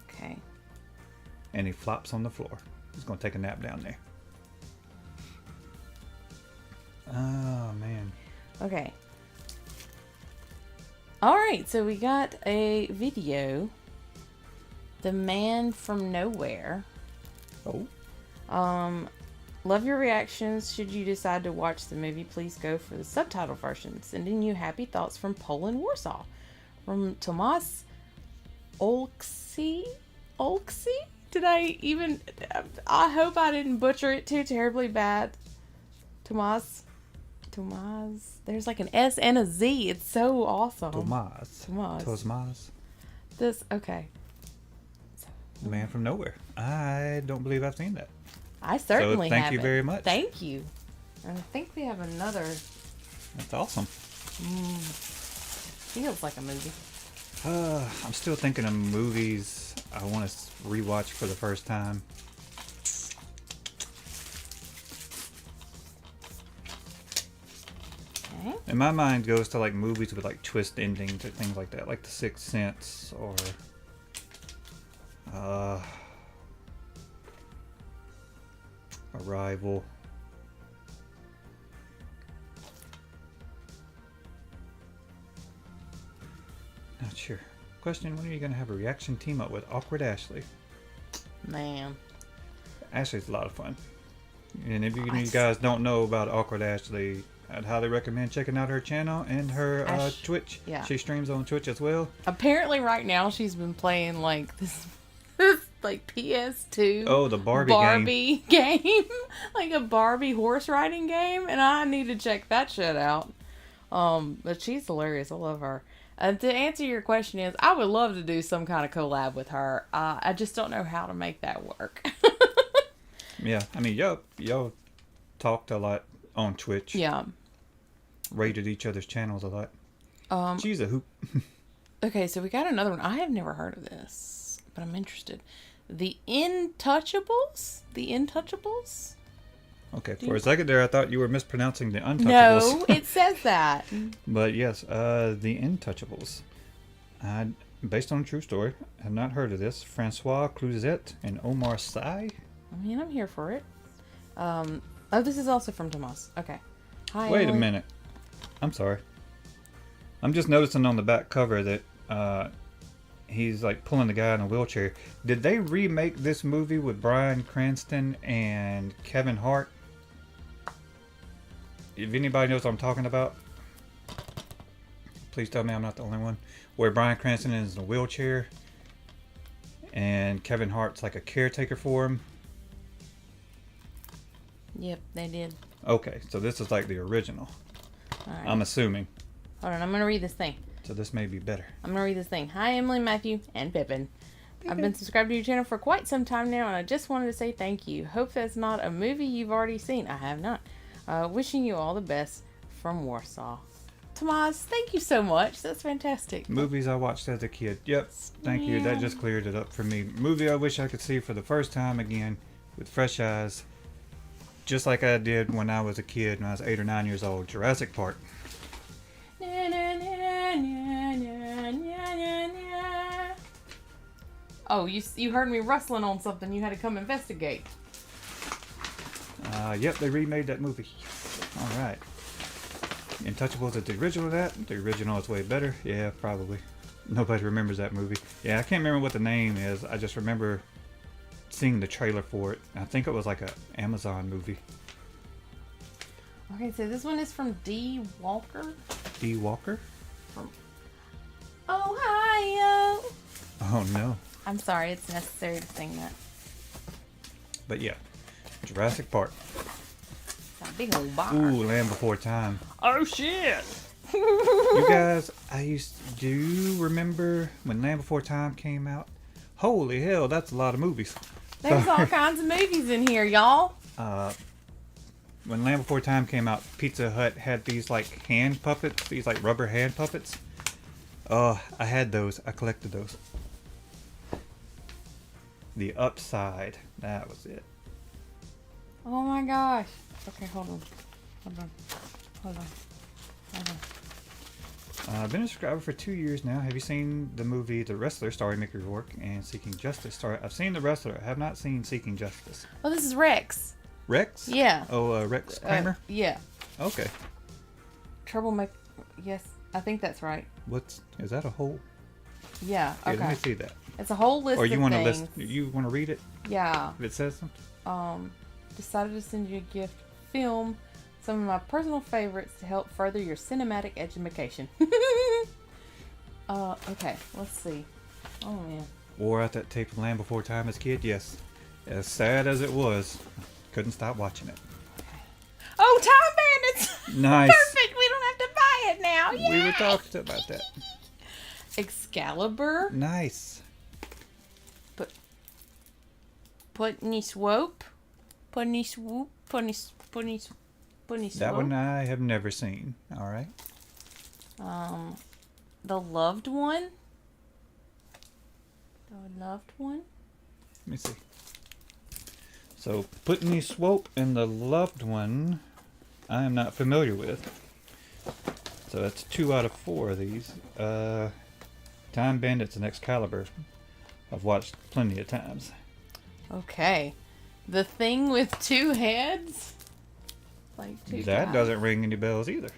Okay. And he flops on the floor. He's gonna take a nap down there. Oh man. Okay. Alright, so we got a video. The Man from Nowhere. Oh. Love your reactions. Should you decide to watch the movie, please go for the subtitle version. Sending you happy thoughts from Poland, Warsaw. From Tomas Olksy? Did I even... I hope I didn't butcher it too terribly bad. Tomas. There's like an S and a Z. It's so awesome. Tomas. This, okay. The Man from Nowhere. I don't believe I've seen that. I certainly have. Thank you very much. Thank you. And I think we have another. That's awesome. Feels like a movie. I'm still thinking of movies I want to rewatch for the first time. Okay. And my mind goes to like movies with like twist endings or things like that, like The Sixth Sense or Arrival. Not sure. Question: when are you going to have a reaction team up with Awkward Ashley? Man. Ashley's a lot of fun. And if you guys don't know about Awkward Ashley, I'd highly recommend checking out her channel and her Twitch. Yeah. She streams on Twitch as well. Apparently right now she's been playing like this like PS2. Oh, the Barbie game. Like a Barbie horse riding game, and I need to check that shit out. But she's hilarious. I love her. To answer your question is, I would love to do some kind of collab with her. I just don't know how to make that work. Yeah, I mean, y'all talked a lot on Twitch. Yeah. Rated each other's channels a lot. She's a hoop. Okay, so we got another one. I have never heard of this, but I'm interested. The Intouchables? Okay, for a second there, I thought you were mispronouncing the Untouchables. No, it says that. But yes, the Intouchables. Based on a true story. I have not heard of this. Francois Cluzet and Omar Sy. I mean, I'm here for it. Oh, this is also from Tomas. Okay. Hi, Wait Emily. a minute. I'm sorry. I'm just noticing on the back cover that he's like pulling the guy in a wheelchair. Did they remake this movie with Bryan Cranston and Kevin Hart? If anybody knows what I'm talking about, please tell me I'm not the only one. Where Bryan Cranston is in a wheelchair and Kevin Hart's like a caretaker for him. Yep, they did. Okay, so this is like the original. All right. I'm assuming. Hold on, I'm going to read this thing. So this may be better. I'm going to read this thing. Hi, Emily, Matthew, and Pippin. I've been subscribed to your channel for quite some time now, and I just wanted to say thank you. Hope that's not a movie you've already seen. I have not. Wishing you all the best from Warsaw. Tomas, thank you so much. That's fantastic. Movies I watched as a kid. Yep. Thank you. That just cleared it up for me. Movie I wish I could see for the first time again with fresh eyes. Just like I did when I was a kid, when I was 8 or 9 years old. Jurassic Park. Oh, you heard me rustling on something. You had to come investigate. Yep, they remade that movie. All right. Untouchables is the original of that. The original is way better. Yeah, probably. Nobody remembers that movie. Yeah, I can't remember what the name is. I just remember seeing the trailer for it. I think it was like a Amazon movie. Okay, so this one is from D. Walker. D. Walker? From Ohio. Oh, no. I'm sorry, it's necessary to sing that. But yeah, Jurassic Park. It's a big old bar. Ooh, Land Before Time. Oh, shit. You guys, do you remember when Land Before Time came out? Holy hell, that's a lot of movies. There's all kinds of movies in here, y'all. When Land Before Time came out, Pizza Hut had these like hand puppets, these like rubber hand puppets. I had those. I collected those. The Upside. That was it. Oh my gosh. Okay, hold on. I've been a subscriber for 2 years now. Have you seen the movie The Wrestler starring Mickey Rourke and Seeking Justice? I've seen The Wrestler. I have not seen Seeking Justice. Oh, this is Rex. Rex? Yeah. Oh, Rex Kramer? Yeah. Okay. Troublemaker. Yes, I think that's right. Is that a whole? Yeah. Okay. Let me see that. It's a whole list. Or you want to list? You want to read it? Yeah. If it says something. Decided to send you a gift film. Some of my personal favorites to help further your cinematic education. Okay, let's see. Oh man. Wore out that tape of Land Before Time as a kid. Yes. As sad as it was, couldn't stop watching it. Okay. Oh, Time Bandits! Nice. Perfect. We don't have to buy it now. Yay! We were talking about that. Excalibur. Nice. Putney Swope. Putney Swoop. Putney Swope. That one I have never seen. All right. The Loved One. The Loved One. Let me see. So, Putney Swope and The Loved One, I am not familiar with. So that's 2 out of 4 of these. Time Bandits and Excalibur, I've watched plenty of times. Okay. The Thing with Two Heads. Like two That guys. doesn't ring any bells either.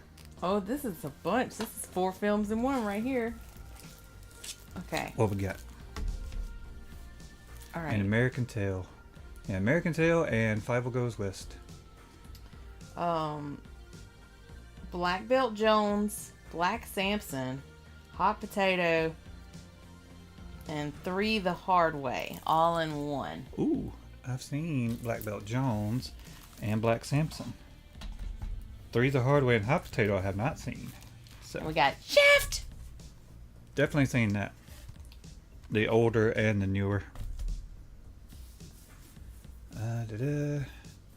Oh, this is a bunch. This is 4 films in one right here. Okay. What we got? All right. An American Tale. Yeah, American Tale and Five Goes West. Black Belt Jones, Black Samson, Hot Potato, and 3 The Hard Way, all in one. Ooh, I've seen Black Belt Jones and Black Samson. 3 The Hard Way and Hot Potato I have not seen. So And we got Shift. definitely seen that. The older and the newer.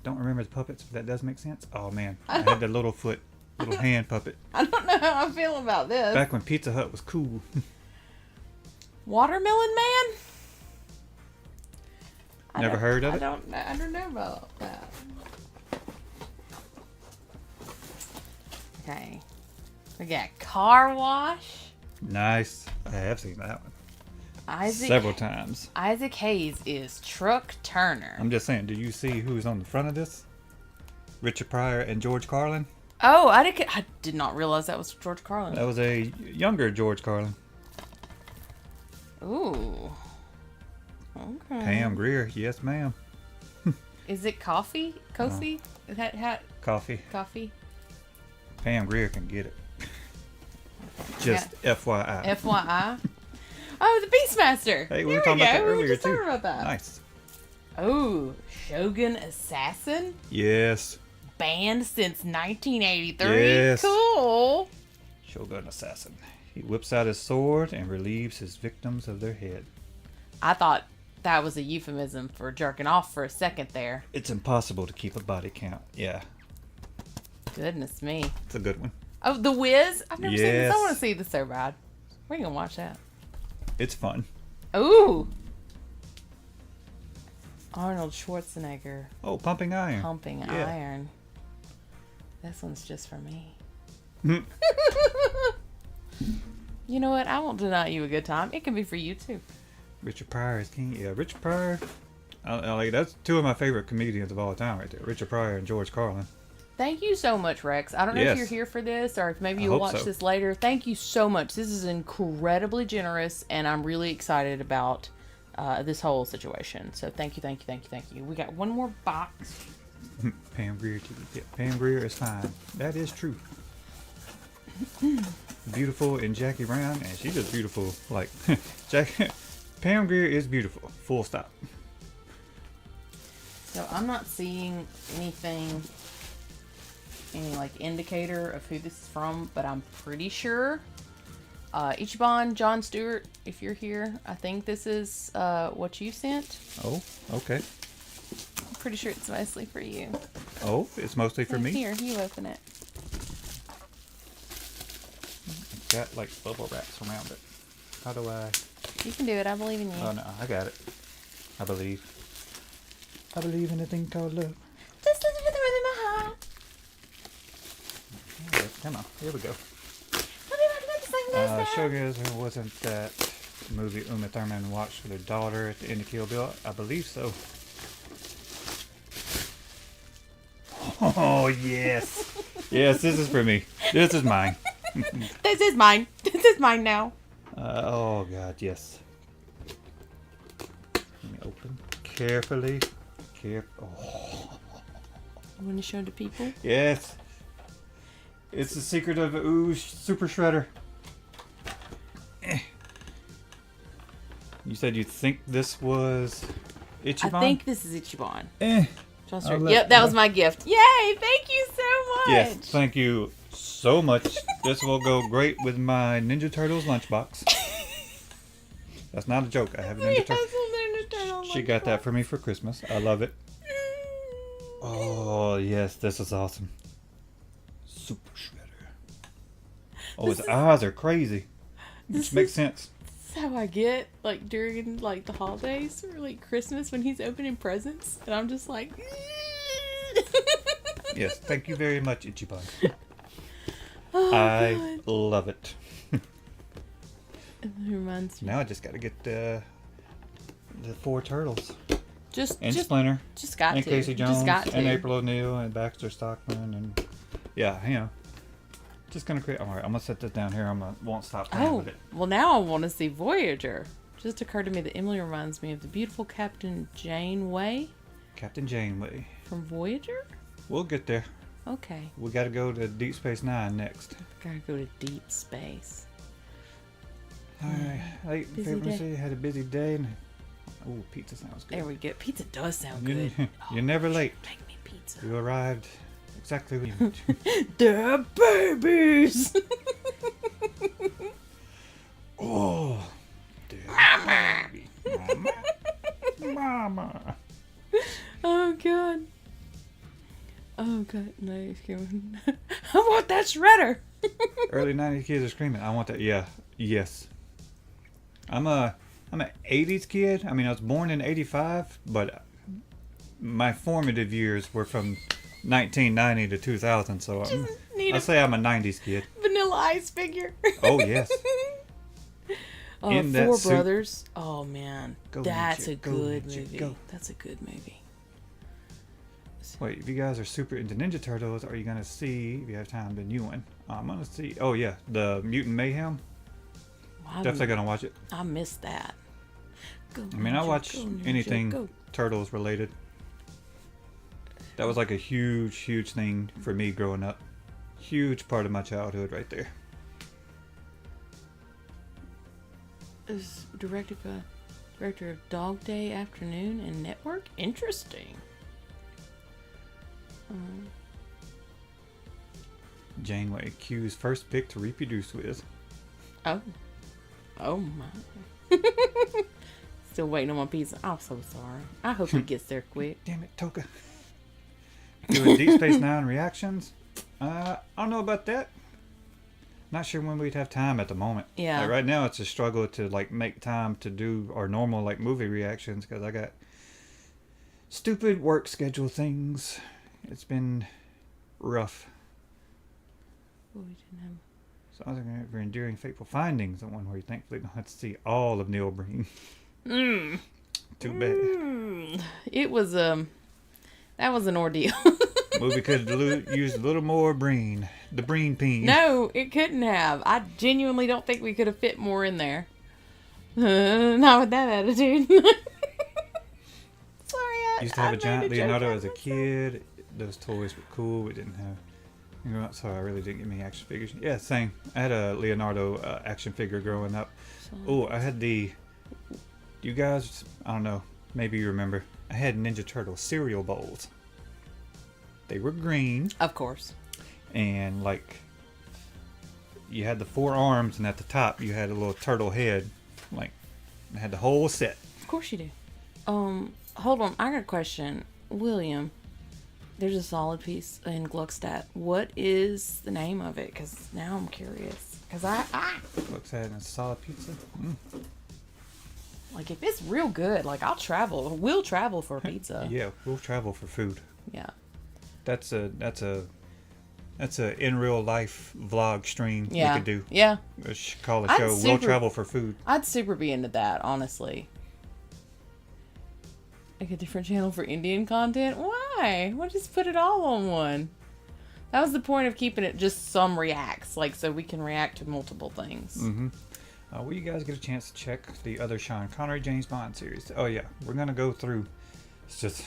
Don't remember the puppets, but that does make sense. Oh man, I had the little hand puppet. I don't know how I feel about this. Back when Pizza Hut was cool. Watermelon Man? Never heard of it? I don't know about that. Okay. We got Car Wash. Nice. I have seen that one. Isaac, Several times. Isaac Hayes is Truck Turner. I'm just saying, do you see who's on the front of this? Richard Pryor and George Carlin? Oh, I did not realize that was George Carlin. That was a younger George Carlin. Ooh. Okay. Pam Grier, yes ma'am. Is it coffee? Coffee? Is that Coffee. coffee? Pam Grier can get it. Just FYI. FYI. Oh, the Beastmaster. Hey, we Here were talking about that go. We earlier just too. talking about that. Nice. Oh, Shogun Assassin. Yes. Banned since 1983. Yes. Cool. Shogun Assassin. He whips out his sword and relieves his victims of their head. I thought that was a euphemism for jerking off for a second there. It's impossible to keep a body count. Yeah. Goodness me. It's a good one. Oh, The Wiz. I've never seen this. I Yes. want to see this so bad. We're going to watch that. It's fun. Ooh. Arnold Schwarzenegger. Oh, Pumping Iron. Pumping Yeah. Iron. This one's just for me. You know what? I won't deny you a good time. It can be for you too. Richard Pryor is king. Yeah, Richard Pryor. Like that's two of my favorite comedians of all time, right there. Richard Pryor and George Carlin. Thank you so much, Rex. I don't know if you're here for this or if maybe you'll watch this later. Thank you so much. This is incredibly generous, and I'm really excited about this whole situation. So thank you, thank you, thank you, thank you. We got one more box. Pam Grier TV. Yeah, Pam Grier is fine. That is true. Beautiful in Jackie Brown, and she's just beautiful. Like Pam Grier is beautiful. Full stop. So I'm not seeing anything, any like indicator of who this is from, but I'm pretty sure. Ichiban, John Stewart, if you're here, I think this is what you sent. Oh, okay. I'm pretty sure it's mostly for you. Oh, it's mostly for me? Here, you open it. It's got like bubble wraps around it. How do I... You can do it, I believe in you. Oh no, I got it. I believe. I believe in a thing called love. Just listen to the rhythm of my heart. Yeah, come on, here we go. I'll Showgirls, wasn't that movie Uma Thurman watched with her daughter at the end of Kill Bill? I believe so. Oh, yes. Yes, this is for me. This is mine. This is mine. This is mine now. Oh, God, yes. Let me open carefully. Oh. You want to show the people? Yes. It's the secret of Ooze Super Shredder. You said you think this was Ichiban? I think this is Ichiban. Yep, that was my gift. Yay! Thank you so much. Yes, thank you so much. This will go great with my Ninja Turtles lunchbox. That's not a joke. I have a Ninja Turtle. She got that for me for Christmas. I love it. Oh, yes, this is awesome. Super Shredder. Oh, his eyes are crazy. Which makes sense. That's how I get like during like the holidays or like Christmas when he's opening presents, and I'm just like. Yes, thank you very much, Ichiban. Oh, I love it. It reminds me. Now I just got to get the 4 turtles. Just Splinter. Just got and to. Casey Jones. Just got to. And April O'Neil and Baxter Stockman and yeah. Just gonna create. All right, I'm gonna set this down here. Won't stop playing with it. Well, now I want to see Voyager. Just occurred to me that Emily reminds me of the beautiful Captain Janeway. Captain Janeway. From Voyager? We'll get there. Okay. We gotta go to Deep Space Nine next. Gotta go to deep space. Alright. Had a busy day. Oh, pizza sounds good. There we go. Pizza does sound good. You're never late. Make me pizza. You arrived exactly when you The babies! Oh, baby. Mama. Oh, God. Oh, God. No, I want that shredder. Early 90s kids are screaming. I want that. Yeah. Yes. I'm an 80s kid. I mean, I was born in 85, but my formative years were from 1990 to 2000, so I say I'm a 90s kid. Vanilla Ice figure. Oh, yes. Four Brothers. Oh, man. That's a good movie. Go. That's a good movie. Wait, if you guys are super into Ninja Turtles, are you going to see, if you have time, the new one? I'm going to see, oh, yeah, the Mutant Mayhem. Definitely going to watch it. I missed that. I watch anything Turtles related. That was like a huge, huge thing for me growing up. Huge part of my childhood right there. Is director of Dog Day Afternoon and Network? Interesting. Janeway, Q's first pick to reproduce with. Oh my. Still waiting on my pizza. I'm so sorry. I hope it gets there quick. Damn it, Toka. Doing Deep Space Nine reactions? I don't know about that. Not sure when we'd have time at the moment. Yeah. Like right now it's a struggle to like make time to do our normal like movie reactions because I got stupid work schedule things. It's been rough. Well, we didn't have... So I was going for Enduring Fateful Findings, the one where you thankfully don't have to see all of Neil Breen. Too bad. It was that was an ordeal. Movie could have used a little more brain. The brain peen. No, it couldn't have. I genuinely don't think we could have fit more in there. Not with that attitude. Sorry, I Used to have a giant Leonardo as a myself. kid. Those toys were cool. We didn't have. You know, so I really didn't get many action figures. Yeah, same. I had a Leonardo action figure growing up. Oh, I had the. You guys, I don't know. Maybe you remember. I had Ninja Turtle cereal bowls. They were green. Of course. And like, you had the 4 arms, and at the top you had a little turtle head. Like, I had the whole set. Of course you do. Hold on. I got a question. William, there's a solid piece in Gluckstadt. What is the name of it? Because now I'm curious. Because Looks at a solid pizza. like, if it's real good, like, I'll travel. We'll travel for a pizza. Yeah, we'll travel for food. Yeah. That's a in real life vlog stream Yeah. we could do. Yeah. Call a I'd show. We'll super- travel for food. I'd super be into that, honestly. Like a different channel for Indian content? Why? Why just put it all on one? That was the point of keeping it just some reacts, like, so we can react to multiple things. Mm-hmm. Will you guys get a chance to check the other Sean Connery James Bond series? Oh yeah, we're gonna go through. It's just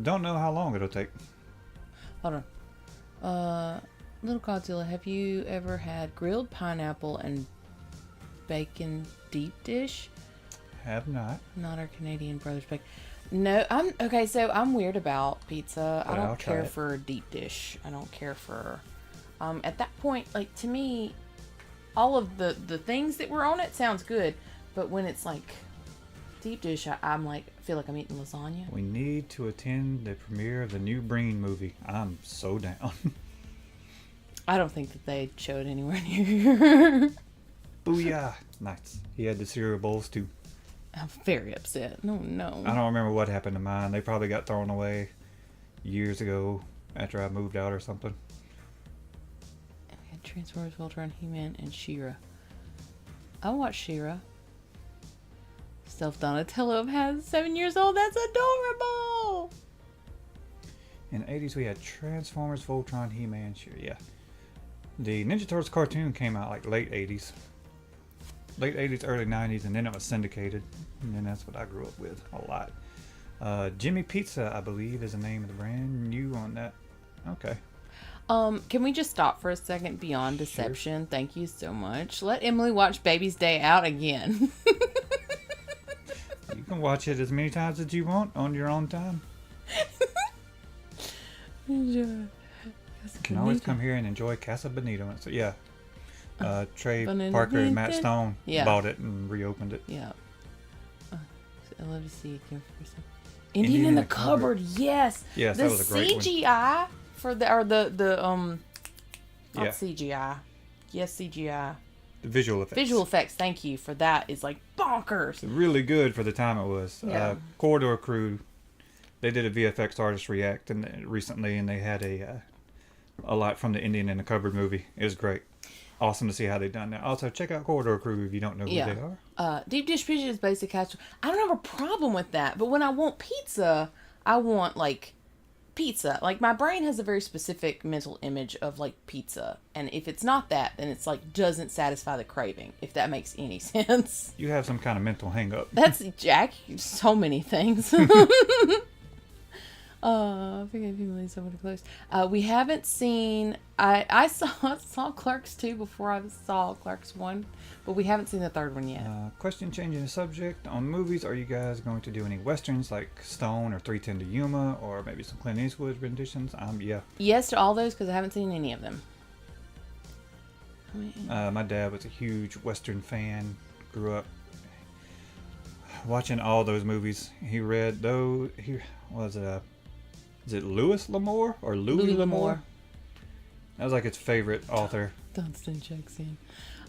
don't know how long it'll take. Hold on. Little Godzilla, have you ever had grilled pineapple and bacon deep dish? Have not. Not our Canadian brothers bake. No, I'm weird about pizza. But I I'll don't try care it. for deep dish. I don't care for at that point, like, to me, all of the things that were on it sounds good, but when it's like deep dish, I'm like, feel like I'm eating lasagna. We need to attend the premiere of the new Breen movie. I'm so down. I don't think that they show it anywhere near. Booyah! Nice. He had the cereal bowls too. I'm very upset. No. I don't remember what happened to mine. They probably got thrown away years ago after I moved out or something. We had Transformers, Voltron, He-Man, and She-Ra. I watched She-Ra. Stealth Donatello of has 7 years old. That's adorable. In the 80s, we had Transformers, Voltron, He-Man, sure, yeah. The Ninja Turtles cartoon came out like late 80s. Late 80s, early 90s, and then it was syndicated. And then that's what I grew up with a lot. Jimmy Pizza, I believe, is the name of the brand. New on that. Okay. Can we just stop for a second? Beyond Deception. Thank you so much. Let Emily watch Baby's Day Out again. You can watch it as many times as you want on your own time. You can always come here and enjoy Casa Bonito. So, yeah. Trey Parker and Matt Stone bought it and reopened it. Yeah. I love to see it again for some. Indian in the cupboard. Yes. Yes, that was a great one. CGI for not Yeah. CGI. Yes, CGI. The visual effects. Visual effects. Thank you for that. Is like bonkers. Really good for the time it was. Yeah. Corridor Crew, they did a VFX artist react recently, and they had a lot from the Indian in the Cupboard movie. It was great. Awesome to see how they done that. Also, check out Corridor Crew if you don't know who they are. Deep dish pizza is basic hash. I don't have a problem with that, but when I want pizza, I want like pizza. Like, my brain has a very specific mental image of like pizza, and if it's not that, then it's like doesn't satisfy the craving. If that makes any sense. You have some kind of mental hang up. That's Jack. So many things. I forget people leave somebody close. We haven't seen. I saw Clerks 2 before I saw Clerks 1, but we haven't seen the third one yet. Question changing the subject. On movies, are you guys going to do any westerns like Stone or 3:10 to Yuma, or maybe some Clint Eastwood renditions? Yeah. Yes to all those because I haven't seen any of them. My dad was a huge western fan. Grew up watching all those movies. He read those. He was Is it Louis L'Amour or Louis L'Amour? That was like its favorite author. Dunstan checks in.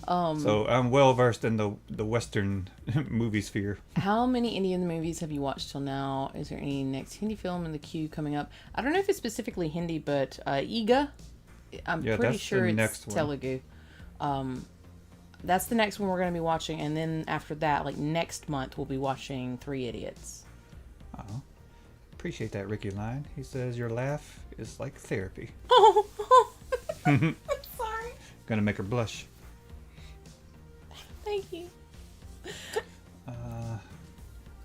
So I'm well versed in the Western movie sphere. How many Indian movies have you watched till now? Is there any next Hindi film in the queue coming up? I don't know if it's specifically Hindi, but Iga. I'm pretty sure it's next one. Telugu. that's the next one we're going to be watching. And then after that, like next month, we'll be watching Three Idiots. Oh, appreciate that, Ricky Line. He says your laugh is like therapy. Oh, I'm sorry. Gonna make her blush. Thank you.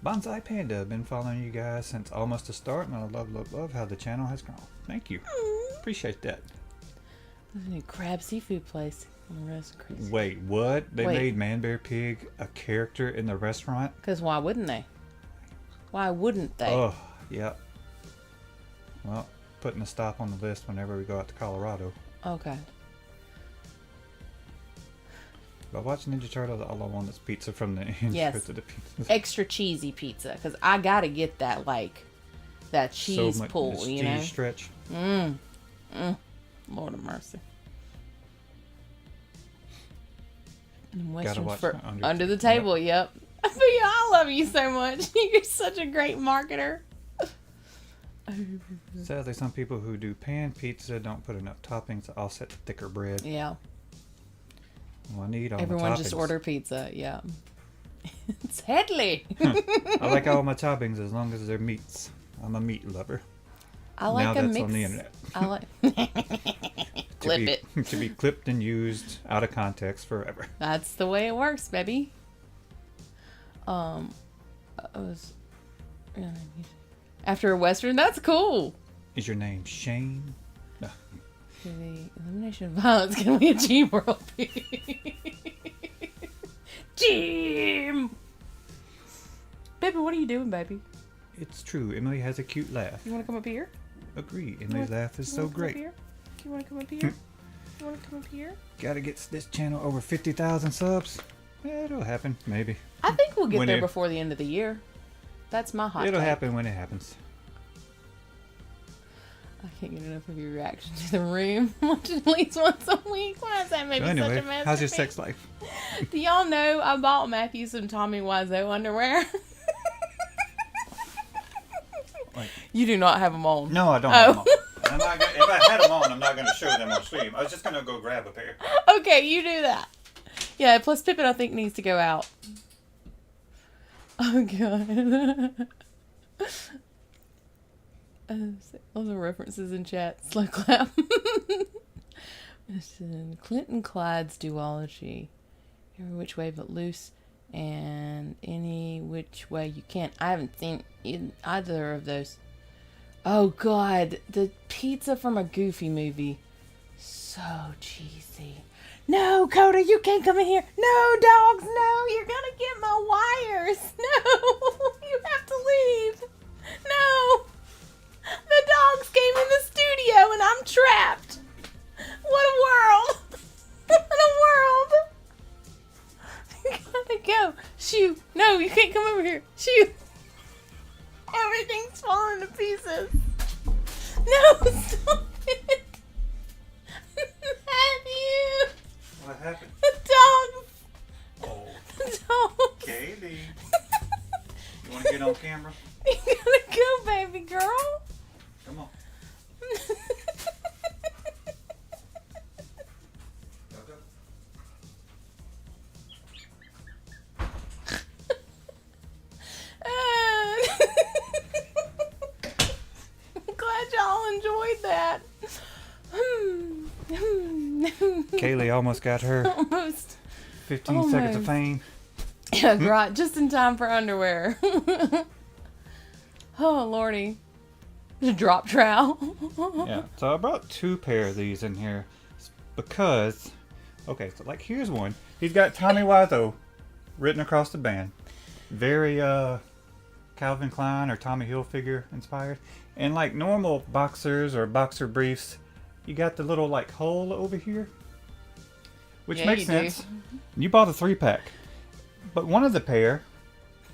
Bonsai Panda, been following you guys since almost the start, and I love how the channel has grown. Thank you. Appreciate that. There's a new crab seafood place on the rest. Crazy. Wait, what? They made Man Bear Pig a character in the restaurant? Because why wouldn't they? Why wouldn't they? Oh, yep. Well, putting a stop on the list whenever we go out to Colorado. Okay. But watch Ninja Turtles, all I want is pizza from the intro Yes. to the pizza. Extra cheesy pizza. Because I got to get that, like, that cheese so much, pull, this you cheese know? stretch. Lord of mercy. And Gotta Western watch for Under- under the table, yep. But yeah, I love you so much. You're such a great marketer. Sadly, some people who do pan pizza don't put enough toppings to offset the thicker bread. Yeah. Well, I need all Everyone my toppings. just order pizza, yeah. It's Headley. I like all my toppings as long as they're meats. I'm a meat lover. I like now a that's mix. on the internet. I like Clip it. To be clipped and used out of context forever. That's the way it works, baby. I was after a Western. That's cool. Is your name Shane? No. The elimination of violence can be a team world. Team. Baby, what are you doing, baby? It's true. Emily has a cute laugh. You want to come up here? Agree. Emily's laugh is so great. You want to come up here? You want to come up here? Gotta get this channel over 50,000 subs. Yeah, it'll happen. Maybe. I think we'll get When there it- before the end of the year. That's my hot It'll take. happen when it happens. I can't get enough of your reaction to the room. Watch it at least once a week. Why is that making So anyway, such a mess? how's your sex life? Do y'all know I bought Matthew some Tommy Wiseau underwear? Like, You do not have them on. no, I don't. Oh. Have them on. I'm not gonna, if I had them on, I'm not going to show them on stream. I was just going to go grab a pair. Okay, you do that. Yeah, plus Pippin I think needs to go out. Oh god. All the references in chat. Slow clap. Clinton Clyde's duology. Every which way but loose and any which way you can. I haven't seen either of those. Oh god, the pizza from a Goofy movie. So cheesy. No, Coda, you can't come in here. No, dogs, no, you're gonna get my wires. No, you have to leave. No, the dogs came in the studio and I'm trapped. What a world. What a world. You gotta go. Shoo. No, you can't come over here. Shoo. Everything's falling to pieces. No, stop it. Matthew. What happened? The dogs. Oh, The dogs. Kaylee. You want to get on camera? You gotta go, baby girl. Come on. Go, go. I'm glad y'all enjoyed that. Kaylee almost got her Almost. 15 seconds of fame. Yeah, right. Just in time for underwear. Oh, lordy. The drop trowel. Yeah, so I brought two pair of these in here because, okay, so like here's one. He's got Tommy Wiseau written across the band. Very Calvin Klein or Tommy Hilfiger inspired. And like normal boxers or boxer briefs, you got the little like hole over here, which Yeah, makes you do. sense. You bought a 3-pack, but one of the pair,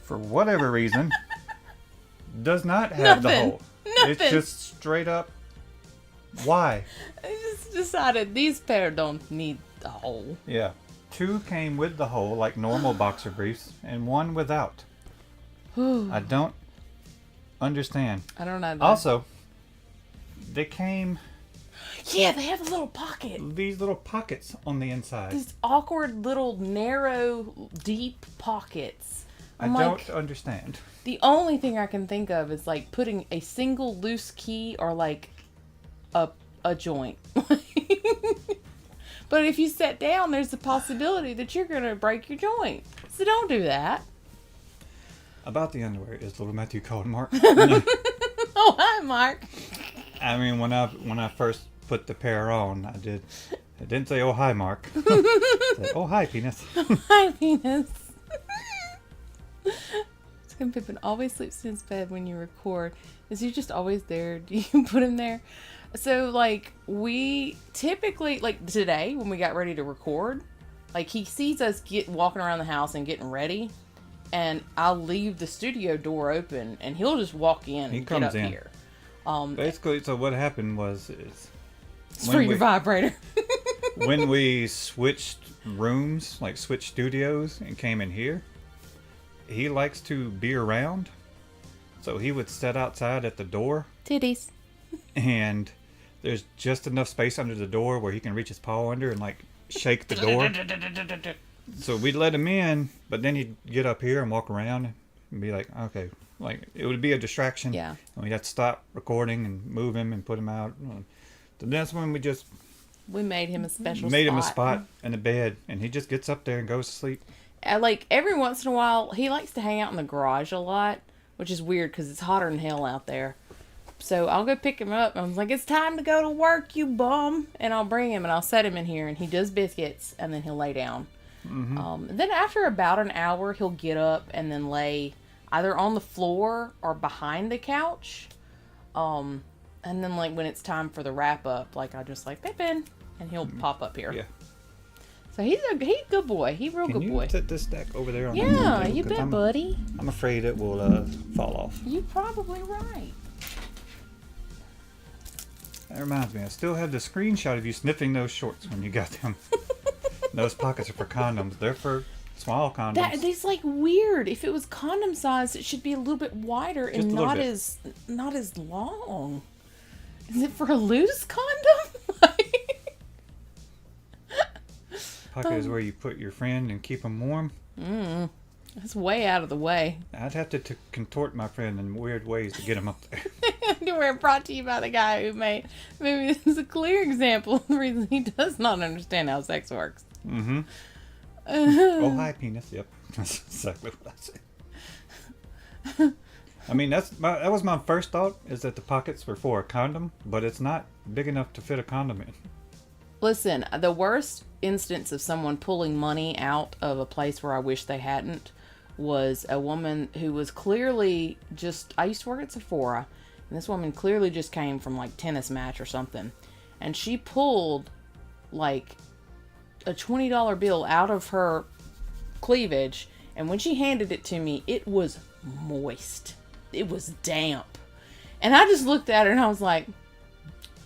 for whatever reason, does not have the Nothing. hole. Nothing. It's just straight up. Why? I just decided these pair don't need the hole. Yeah. 2 came with the hole, like normal boxer briefs, and 1 without. I don't understand. I don't know. Also, they came Yeah, they have a little pocket. These little pockets on the inside. These awkward little narrow, deep pockets. I don't understand. The only thing I can think of is like putting a single loose key or like a joint. But if you sit down, there's a possibility that you're gonna break your joint. So don't do that. About the underwear, is little Matthew called Mark? Oh, hi, Mark. I mean, when I first put the pair on, I didn't say, "Oh hi, Mark." I said, "Oh hi, penis." Hi, penis. Tim Pippin always sleeps in his bed when you record. Is he just always there? Do you put him there? So, like, we typically, like today, when we got ready to record, like, he sees us walking around the house and getting ready, and I'll leave the studio door open, and he'll just walk in and get up here. Basically, so what happened was... It's for your vibrator. When we switched rooms, like switched studios, and came in here, he likes to be around, so he would sit outside at the door. Titties. And there's just enough space under the door where he can reach his paw under and like shake the door. So we'd let him in, but then he'd get up here and walk around and be like, okay, like it would be a distraction. Yeah. And we'd have to stop recording and move him and put him out. So that's when we made him a special spot in the bed, and he just gets up there and goes to sleep. Like every once in a while, he likes to hang out in the garage a lot, which is weird because it's hotter than hell out there. So I'll go pick him up. I was like, it's time to go to work, you bum. And I'll bring him and I'll set him in here and he does biscuits and then he'll lay down. Mm-hmm. Then after about an hour, he'll get up and then lay either on the floor or behind the couch. And then like when it's time for the wrap up, like I just like Pippin and he'll pop up here. Yeah. So he's a good boy. He's a real good boy. Can you set this stack over there on the table? You bet, buddy. I'm afraid it will fall off. You're probably right. That reminds me, I still have the screenshot of you sniffing those shorts when you got them. Those pockets are for condoms. They're for small condoms. That's like weird. If it was condom size, it should be a little bit wider and not as long. Is it for a loose condom? Pocket is where you put your friend and keep them warm. That's way out of the way. I'd have to contort my friend in weird ways to get him up there. We're brought to you by the guy who maybe this is a clear example of the reason he does not understand how sex works. Mm-hmm. Oh, hi, penis. Yep. That's exactly what I said. I mean, that was my first thought, is that the pockets were for a condom, but it's not big enough to fit a condom in. Listen, the worst instance of someone pulling money out of a place where I wish they hadn't was a woman who was clearly I used to work at Sephora, and this woman clearly just came from like tennis match or something, and she pulled like a $20 bill out of her cleavage, and when she handed it to me, it was moist. It was damp. And I just looked at her and I was like,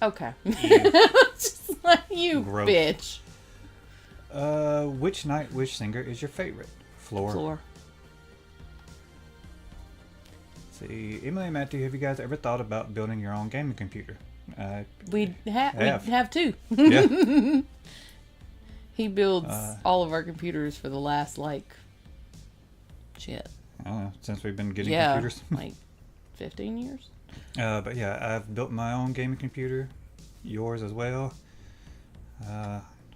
okay. Just like, you gross bitch. Which Night Wish singer is your favorite? Floor. See, Emily and Matthew, have you guys ever thought about building your own gaming computer? We have two. Yeah. He builds all of our computers for the last I don't know, since we've been getting computers. Like 15 years. But yeah, I've built my own gaming computer. Yours as well.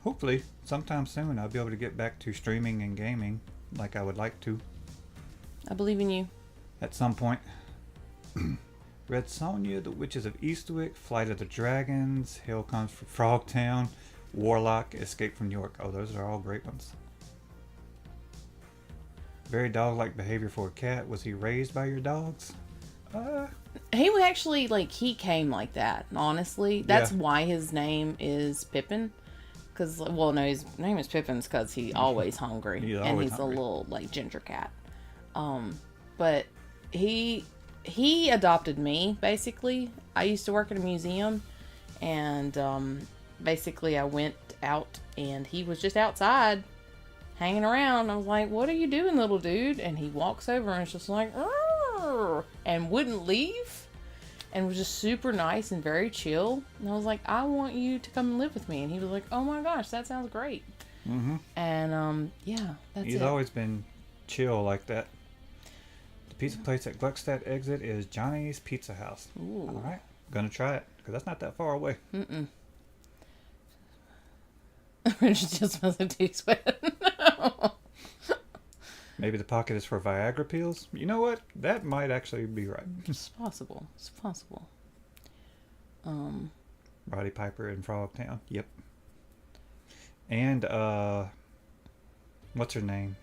Hopefully, sometime soon, I'll be able to get back to streaming and gaming like I would like to. I believe in you. At some point. Red Sonja, The Witches of Eastwick, Flight of the Dragons, Hell Comes from Frogtown, Warlock, Escape from New York. Oh, those are all great ones. Very dog-like behavior for a cat. Was he raised by your dogs? He actually, he came like that, honestly. That's why his name is Pippin. His name is Pippin's because he's always hungry. He's a little, ginger cat. But he adopted me, basically. I used to work at a museum, and basically I went out, and he was just outside, hanging around. I was like, what are you doing, little dude? And he walks over and is just like, Arr! And wouldn't leave. and was just super nice and very chill. And I was like, I want you to come and live with me. And he was like, oh my gosh, that sounds great. Mm-hmm. And yeah, that's He's it. always been chill like that. The pizza place at Gluckstadt exit is Johnny's Pizza House. Ooh. All right, gonna try it because that's not that far away. Mm-mm. Richard still smells like tea sweat. Maybe the pocket is for Viagra pills. You know what? That might actually be right. It's possible. It's possible. Roddy Piper in Frogtown. Yep. And what's her name?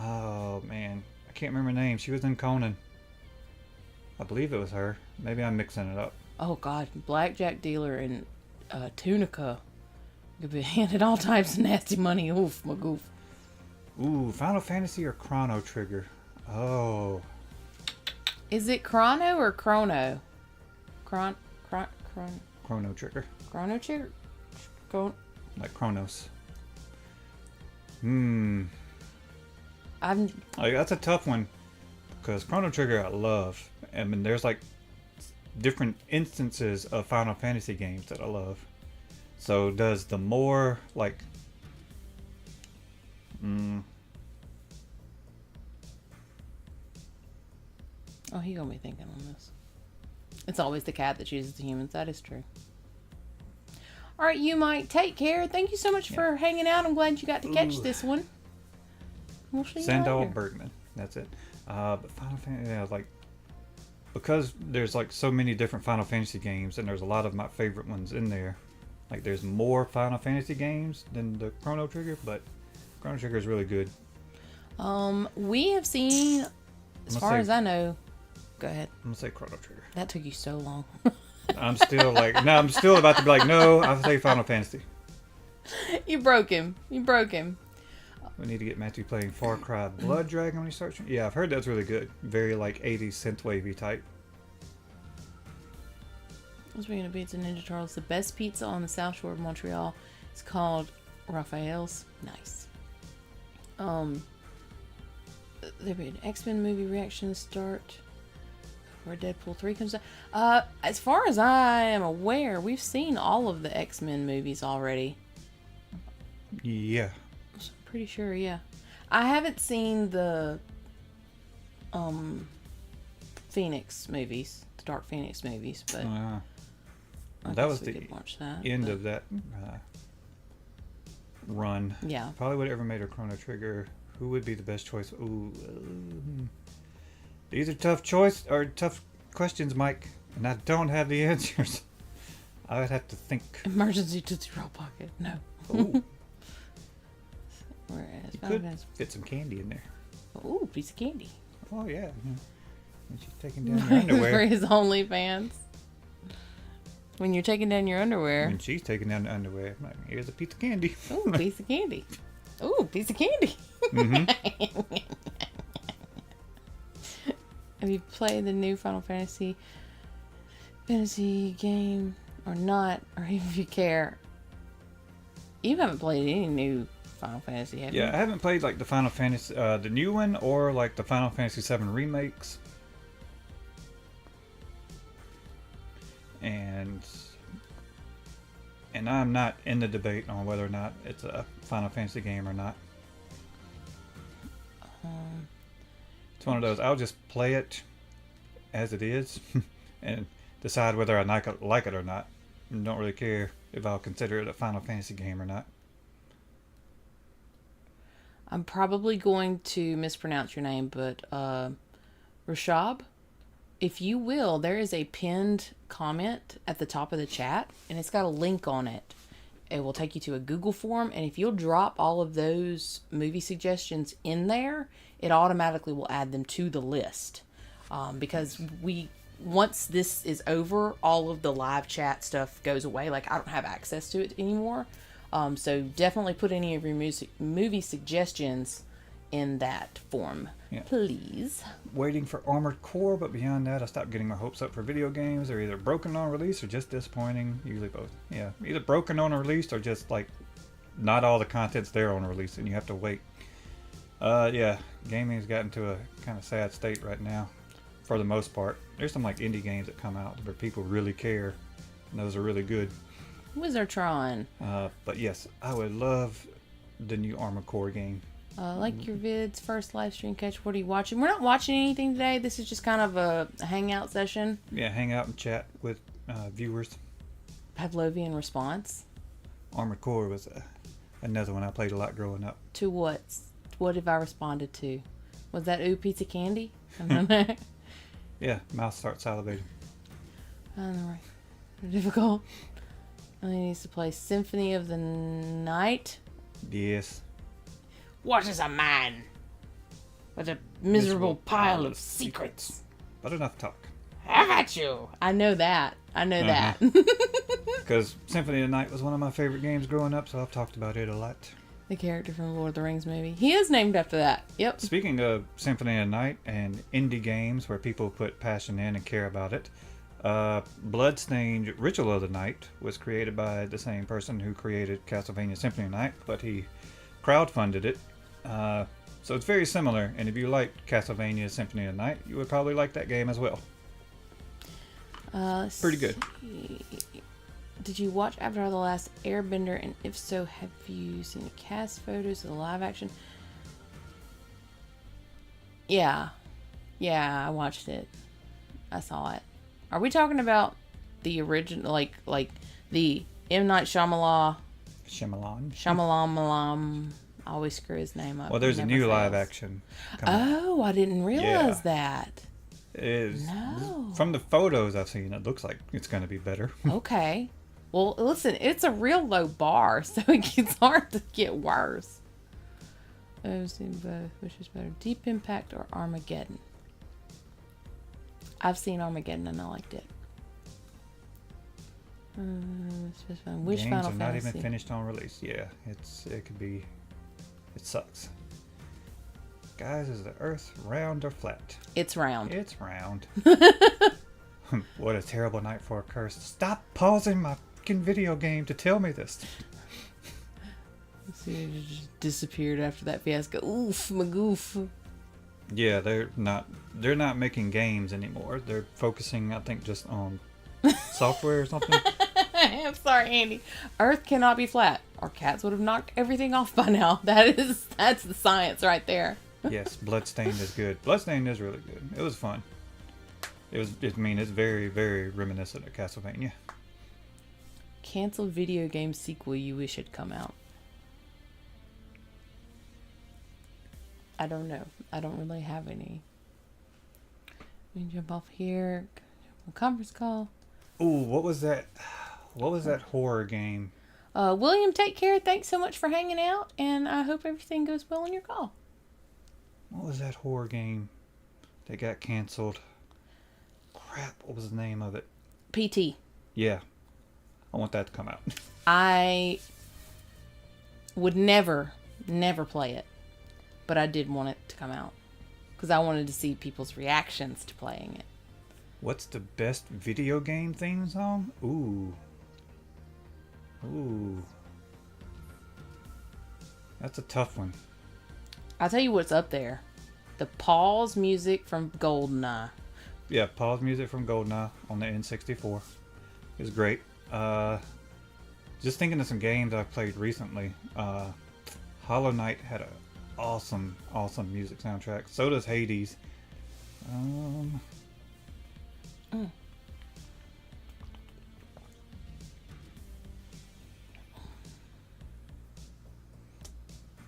Oh man, I can't remember her name. She was in Conan. I believe it was her. Maybe I'm mixing it up. Oh God, blackjack dealer in Tunica. Could be handed all types of nasty money. Oof, my goof. Ooh, Final Fantasy or Chrono Trigger? Oh. Is it Chrono or Chrono? Chrono Trigger. Chrono Trigger? Like Chronos. I'm Like, that's a tough one. Because Chrono Trigger I love. I mean, there's like different instances of Final Fantasy games that I love. So does the more like... Oh, he gonna be thinking on this. It's always the cat that chooses the humans. That is true. All right, you Mike. Take care. Thank you so much for hanging out. I'm glad you got to catch this one. We'll see you Sandow later. Bergman. That's it. But Final Fantasy, yeah, like because there's like so many different Final Fantasy games, and there's a lot of my favorite ones in there. Like there's more Final Fantasy games than the Chrono Trigger, but Chrono Trigger is really good. We have seen, as far as I know, go ahead. I'm gonna say Chrono Trigger. That took you so long. I'm still like, no, I'm still about to be like, no, I'll say Final Fantasy. You broke him. You broke him. We need to get Matthew playing Far Cry Blood Dragon when he starts. Yeah, I've heard that's really good. Very like 80s synthwavy type. Speaking of pizza, Ninja Turtles, the best pizza on the South Shore of Montreal. It's called Raphael's. Nice. There'll be an X-Men movie reaction start where Deadpool 3 comes out. As far as I am aware, we've seen all of the X-Men movies already. Yeah. I'm pretty sure, yeah. I haven't seen the Phoenix movies, the Dark Phoenix movies, but that was the end but of that run. Yeah. Probably would have ever made a Chrono Trigger. Who would be the best choice? Ooh, these are tough questions, Mike, and I don't have the answers. I would have to think. Emergency Tootsie Roll Pocket. No. Ooh. Whereas You could fit some candy in there. Ooh, piece of candy. Oh yeah. When she's taking down your underwear. For his OnlyFans. When you're taking down your underwear. When she's taking down the underwear, I'm like, here's a piece of candy. Ooh, piece of candy. Ooh, piece of candy. Mm-hmm. Have you played the new Final Fantasy game or not? Or if you care. You haven't played any new Final Fantasy, have you? Yeah, I haven't played like the Final Fantasy, the new one, or like the Final Fantasy VII remakes. And I'm not in the debate on whether or not it's a Final Fantasy game or not. It's one of those, I'll just play it as it is and decide whether I like it or not. I don't really care if I'll consider it a Final Fantasy game or not. I'm probably going to mispronounce your name, but Rashab, if you will, there is a pinned comment at the top of the chat, and it's got a link on it. It will take you to a Google form, and if you'll drop all of those movie suggestions in there, it automatically will add them to the list. Because once this is over, all of the live chat stuff goes away. Like, I don't have access to it anymore. So definitely put any of your movie suggestions in that form, please. Waiting for Armored Core, but beyond that, I stopped getting my hopes up for video games. They're either broken on release or just disappointing. Usually both. Yeah, either broken on release or just like not all the content's there on release, and you have to wait. Yeah, gaming's gotten to a kind of sad state right now. for the most part. There's some like indie games that come out where people really care, and those are really good. Wizardtron. But yes, I would love the new Armored Core game. Like your vid's first live stream catch. What are you watching? We're not watching anything today. This is just kind of a hangout session. Yeah, hang out and chat with viewers. Pavlovian response. Armored Core was another one I played a lot growing up. To what? What have I responded to? Was that ooh pizza candy? I don't know. Yeah, mouth starts salivating. I don't know. Difficult. I needs to play Symphony of the Night. Yes. What is a man? With a miserable pile of secrets. But enough talk. How about you? I know that. That. Because Symphony of the Night was one of my favorite games growing up, so I've talked about it a lot. The character from Lord of the Rings movie. He is named after that. Yep. Speaking of Symphony of the Night and indie games where people put passion in and care about it, Bloodstained Ritual of the Night was created by the same person who created Castlevania Symphony of the Night, but he crowdfunded it. So it's very similar, and if you liked Castlevania Symphony of the Night, you would probably like that game as well. Pretty good. Did you watch Avatar The Last Airbender, and if so, have you seen the cast photos of the live action? Yeah, I watched it. I saw it. Are we talking about the original, like the M. Night Shyamalan? Shyamalan. I always screw his name up. Well, there's a new live action coming out. I didn't realize that. It is. No. From the photos I've seen, it looks like it's going to be better. Okay. Well, listen, it's a real low bar, so it gets hard to get worse. I've seen both. Which is better, Deep Impact or Armageddon? I've seen Armageddon and I liked it. Which Games Final are not Fantasy? even finished on release. Yeah, it could be. It sucks. Guys, is the Earth round or flat? It's round. It's round. What a terrible night for a curse. Stop pausing my fucking video game to tell me this. See, it just disappeared after that fiasco. Oof, magoof. Yeah, they're not making games anymore. They're focusing, I think, just on software or something. I'm sorry, Andy. Earth cannot be flat, or cats would have knocked everything off by now. That's the science right there. Yes, Bloodstained is good. Bloodstained is really good. It was fun. It's very, very reminiscent of Castlevania. Canceled video game sequel you wish had come out. I don't know. I don't really have any. Let me jump off here. Conference call. Ooh, what was that? What was that horror game? William, take care. Thanks so much for hanging out, and I hope everything goes well on your call. What was that horror game that got canceled? Crap, what was the name of it? PT. Yeah. I want that to come out. I would never play it, but I did want it to come out because I wanted to see people's reactions to playing it. What's the best video game theme song? Ooh. That's a tough one. I'll tell you what's up there. The pause music from GoldenEye. Yeah, pause music from GoldenEye on the N64 is great. Just thinking of some games I've played recently. Hollow Knight had an awesome music soundtrack. So does Hades.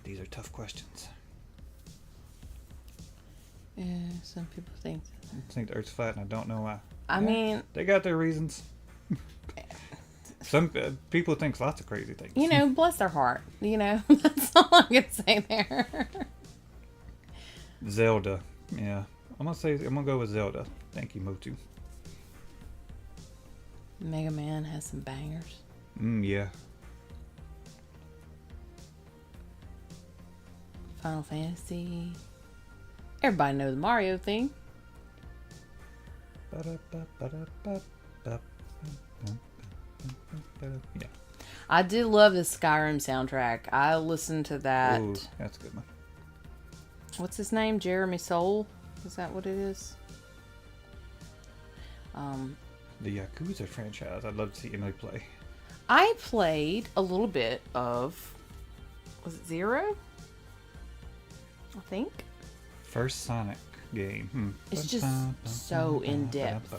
These are tough questions. Yeah, some people think. I think the Earth's flat, and I don't know why. I mean, they got their reasons. Some people think lots of crazy things. You know, bless their heart. You know, that's all I'm gonna say there. Zelda, yeah, I'm gonna go with Zelda. Thank you, Motu. Mega Man has some bangers. Yeah. Final Fantasy. Everybody knows the Mario theme. Yeah. I did love the Skyrim soundtrack. I listened to that. Ooh, that's a good one. What's his name? Jeremy Soule? Is that what it is? The Yakuza franchise. I'd love to see Emily play. I played a little bit of, was it Zero? I think. First Sonic game. It's just so in depth.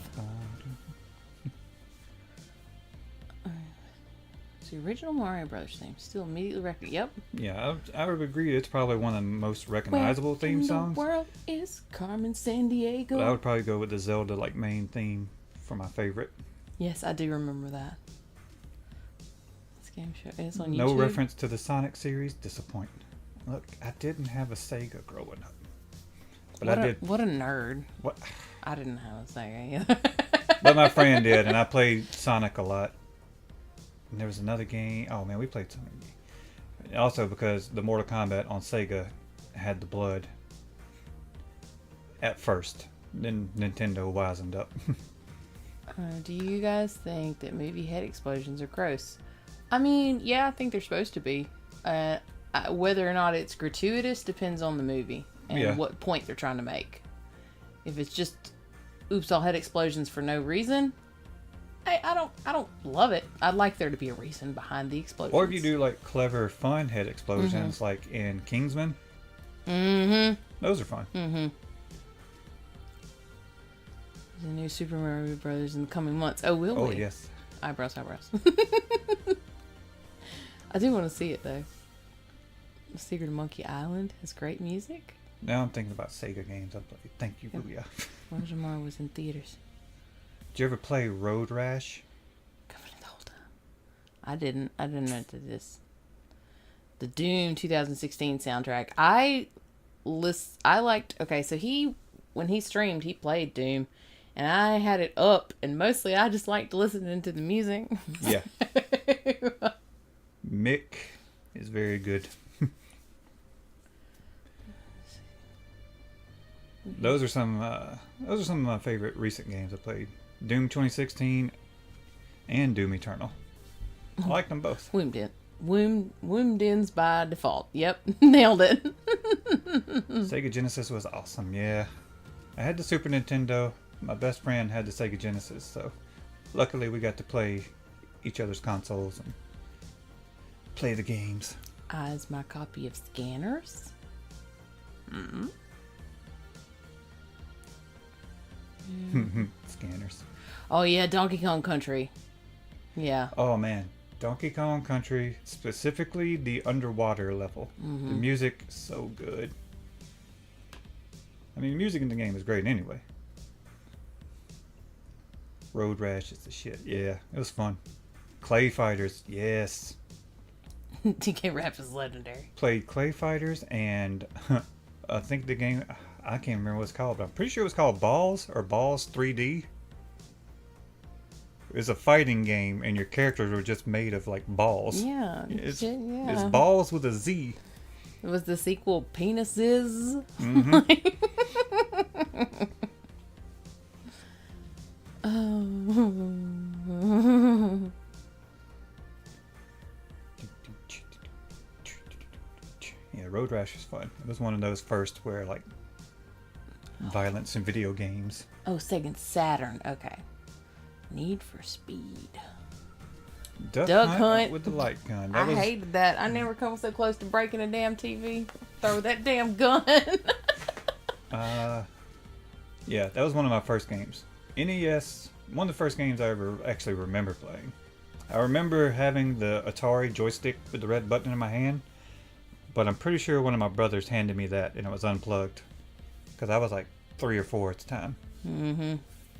It's the original Mario Brothers theme. Still immediately record. Yep. Yeah, I would agree. It's probably one of the most recognizable theme songs. Where in the world is Carmen Sandiego? But I would probably go with the Zelda main theme for my favorite. Yes, I do remember that. This game show is on YouTube. No reference to the Sonic series. Disappointing. Look, I didn't have a Sega growing up. But I did. What a nerd. What? I didn't have a Sega either. But my friend did, and I played Sonic a lot. And there was another game. Oh man, we played Sonic. Also because the Mortal Kombat on Sega had the blood at first. Then Nintendo wisened up. Do you guys think that movie head explosions are gross? I mean, yeah, I think they're supposed to be. Whether or not it's gratuitous depends on the movie and what point they're trying to make. If it's just oops, all head explosions for no reason, I don't love it. I'd like there to be a reason behind the explosions. Or if you do clever fun head explosions like in Kingsman. Those are fun. The new Super Mario Brothers in the coming months. Oh, will we? Oh, yes. Eyebrows. I do want to see it, though. The Secret of Monkey Island has great music. Now I'm thinking about Sega games. I'm like, thank you, Booyah. Roger Mario was in theaters. Did you ever play Road Rash? Covered it the whole time. I didn't enter this. The Doom 2016 soundtrack. I liked... Okay, so when he streamed, he played Doom. And I had it up, and mostly I just liked listening to the music. Yeah. Mick is very good. Those are some of my favorite recent games I played. Doom 2016 and Doom Eternal. I like them both. Woomed ins by default. Yep, nailed it. Sega Genesis was awesome. Yeah, I had the Super Nintendo. My best friend had the Sega Genesis, so luckily we got to play each other's consoles and play the games. As my copy of Scanners. Scanners. Oh yeah, Donkey Kong Country. Yeah. Oh man, Donkey Kong Country, specifically the underwater level. The music is so good. I mean, the music in the game is great anyway. Road Rash is the shit. Yeah, it was fun. Clay Fighters, yes. DK Rap is legendary. Played Clay Fighters and I think the game, I can't remember what it's called, but I'm pretty sure it was called Balls or Balls 3D. It was a fighting game and your characters were just made of balls. Yeah. It's Balls with a Z. It was the sequel Penises. Yeah, Road Rash was fun. It was one of those first where violence in video games. Oh, Sega Saturn. Okay. Need for Speed. Duck Hunt with the light gun. I hated that. I never come so close to breaking a damn TV. Throw that damn gun. Yeah, that was one of my first games. NES, one of the first games I ever actually remember playing. I remember having the Atari joystick with the red button in my hand, but I'm pretty sure one of my brothers handed me that and it was unplugged. Because I was 3 or 4 at the time.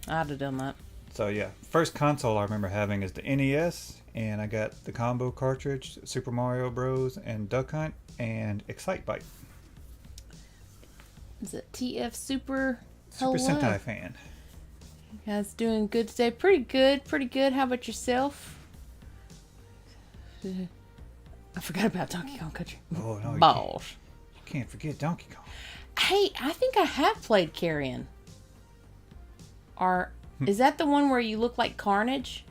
I'd have done that. So yeah, first console I remember having is the NES, and I got the combo cartridge, Super Mario Bros. And Duck Hunt, and Excitebike. Is it TF Super? Super Sentai fan. You guys doing good today? Pretty good. How about yourself? I forgot about Donkey Kong Country. Oh no, Balls. You can't forget Donkey Kong. Hey, I think I have played Carrion. Is that the one where you look like Carnage?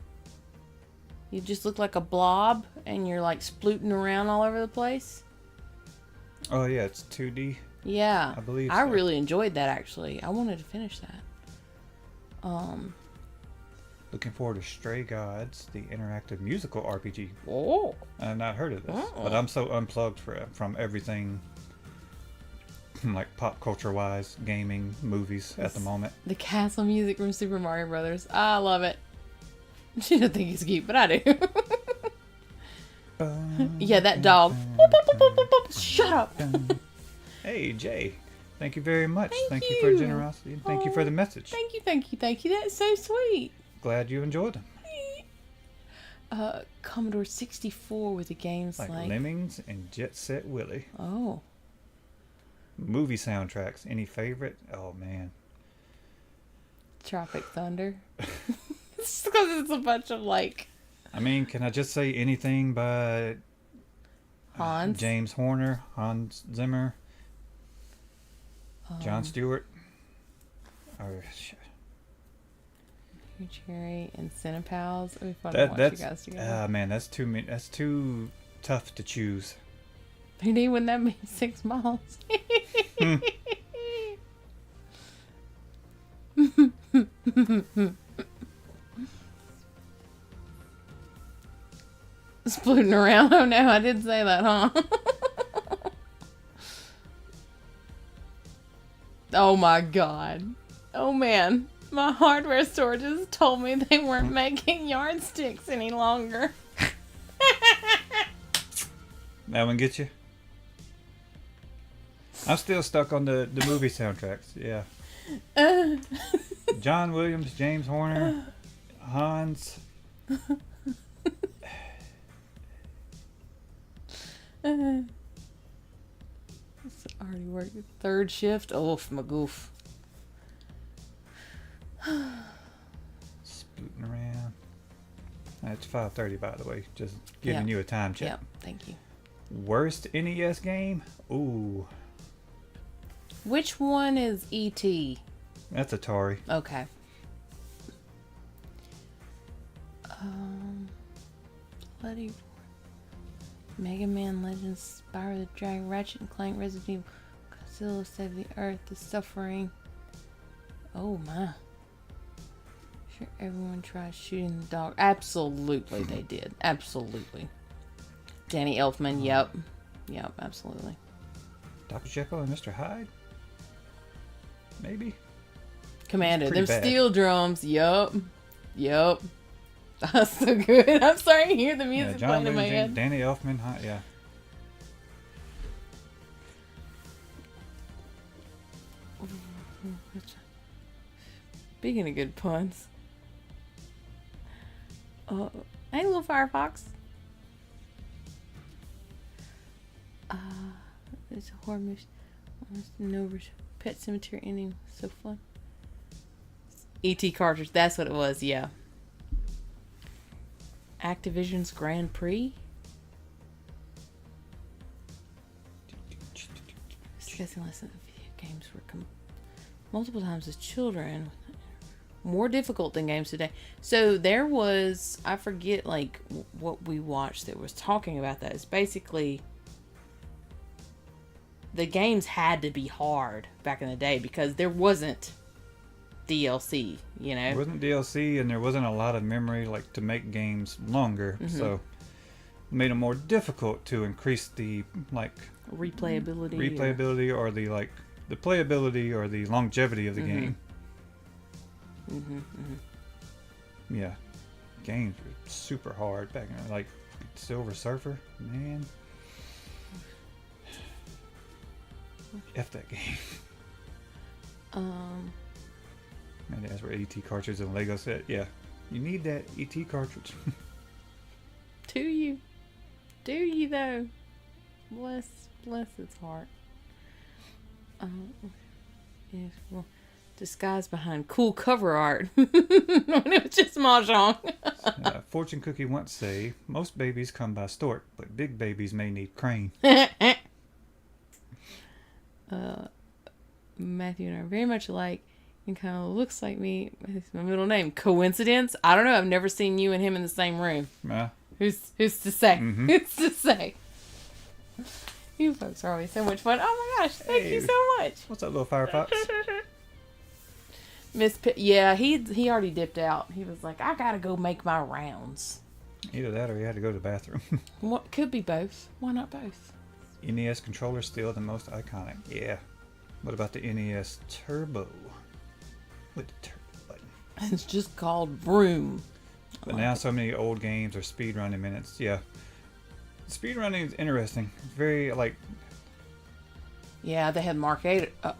You just look like a blob and you're splooting around all over the place? Oh yeah, it's 2D. Yeah. I believe I so. really enjoyed that actually. I wanted to finish that. Looking forward to Stray Gods, the interactive musical RPG. Oh. I've not heard of this, Oh. but I'm so unplugged from everything, like pop culture wise, gaming, movies at the moment. The castle music from Super Mario Brothers. I love it. She doesn't think it's cute, but I do. Yeah, that dog. Shut up. Hey, Jay. Thank you very much. Thank you for you. generosity. And thank you for the message. Thank you, thank you, thank you. That's so sweet. Glad you enjoyed them. Commodore 64 with the games Like like Lemmings and Jet Set Willie. oh, Movie soundtracks. Any favorite? Oh, man. Tropic Thunder. It's because it's a bunch of like I mean, can I just say anything by Hans. James Horner, Hans Zimmer, John Stewart? Or, Cherry and Cinepals. It'd be fun to watch you guys together. man, that's too tough to choose. PD, wouldn't that be 6 miles? Splooting around. Oh no, I did say that, huh? Oh my god. Oh man. My hardware store just told me they weren't making yardsticks any longer. That one get you? I'm still stuck on the movie soundtracks. Yeah. John Williams, James Horner, Hans. It's already worked. Third shift. Oof, my goof. Spooting around. It's 5:30, by the way. Just giving you a time check. Yep, thank you. Worst NES game? Ooh, Which one is E.T.? that's Atari. Okay. Bloody Mega Man Legends, Spyro the Dragon, Ratchet and Clank, Resident Evil, Godzilla Save the Earth, The Suffering. Oh my. Sure, everyone tries shooting the dog. Absolutely, they did. Absolutely. Danny Elfman, yep. Yep, absolutely. Dr. Jekyll and Mr. Hyde? Maybe? Commander, Pretty them bad. steel drums, yup. Yup. That's so good. I'm starting to hear the music playing in my head. Danny Elfman, yeah. Speaking of good puns. Hey, little Firefox. It's a horror movie. Pet Cemetery ending. So fun. E.T. cartridge. That's what it was, yeah. Activision's Grand Prix. Discussing lessons of video games were multiple times as children. More difficult than games today. So there was, I forget like what we watched that was talking about that. It's basically the games had to be hard back in the day because there wasn't DLC, you know? There wasn't DLC and there wasn't a lot of memory like to make games longer, so it made them more difficult to increase the like replayability or the like the playability or the longevity of the game. Yeah, games were super hard back in like Silver Surfer, man. F that game. Man, that's where ET cartridge and Lego set. Yeah, you need that ET cartridge. Do you though? Bless its heart. Yes, well, disguised behind cool cover art. When it was just mahjong. Fortune Cookie once say, most babies come by stork, but big babies may need crane. Matthew and I are very much alike and kind of looks like me. It's my middle name. Coincidence? I don't know. I've never seen you and him in the same room. Who's to say? Who's to say? You folks are always so much fun. Oh my gosh. Thank you so much. What's up, little Firefox? Yeah, he already dipped out. He was like, I gotta go make my rounds. Either that or you had to go to the bathroom. What could be both? Why not both? NES controller still the most iconic. Yeah. What about the NES Turbo? With the turbo button. It's just called Vroom. But now so many old games are speedrunning minutes. Yeah. Speedrunning is interesting. It's very like. Yeah, they had Marcade. I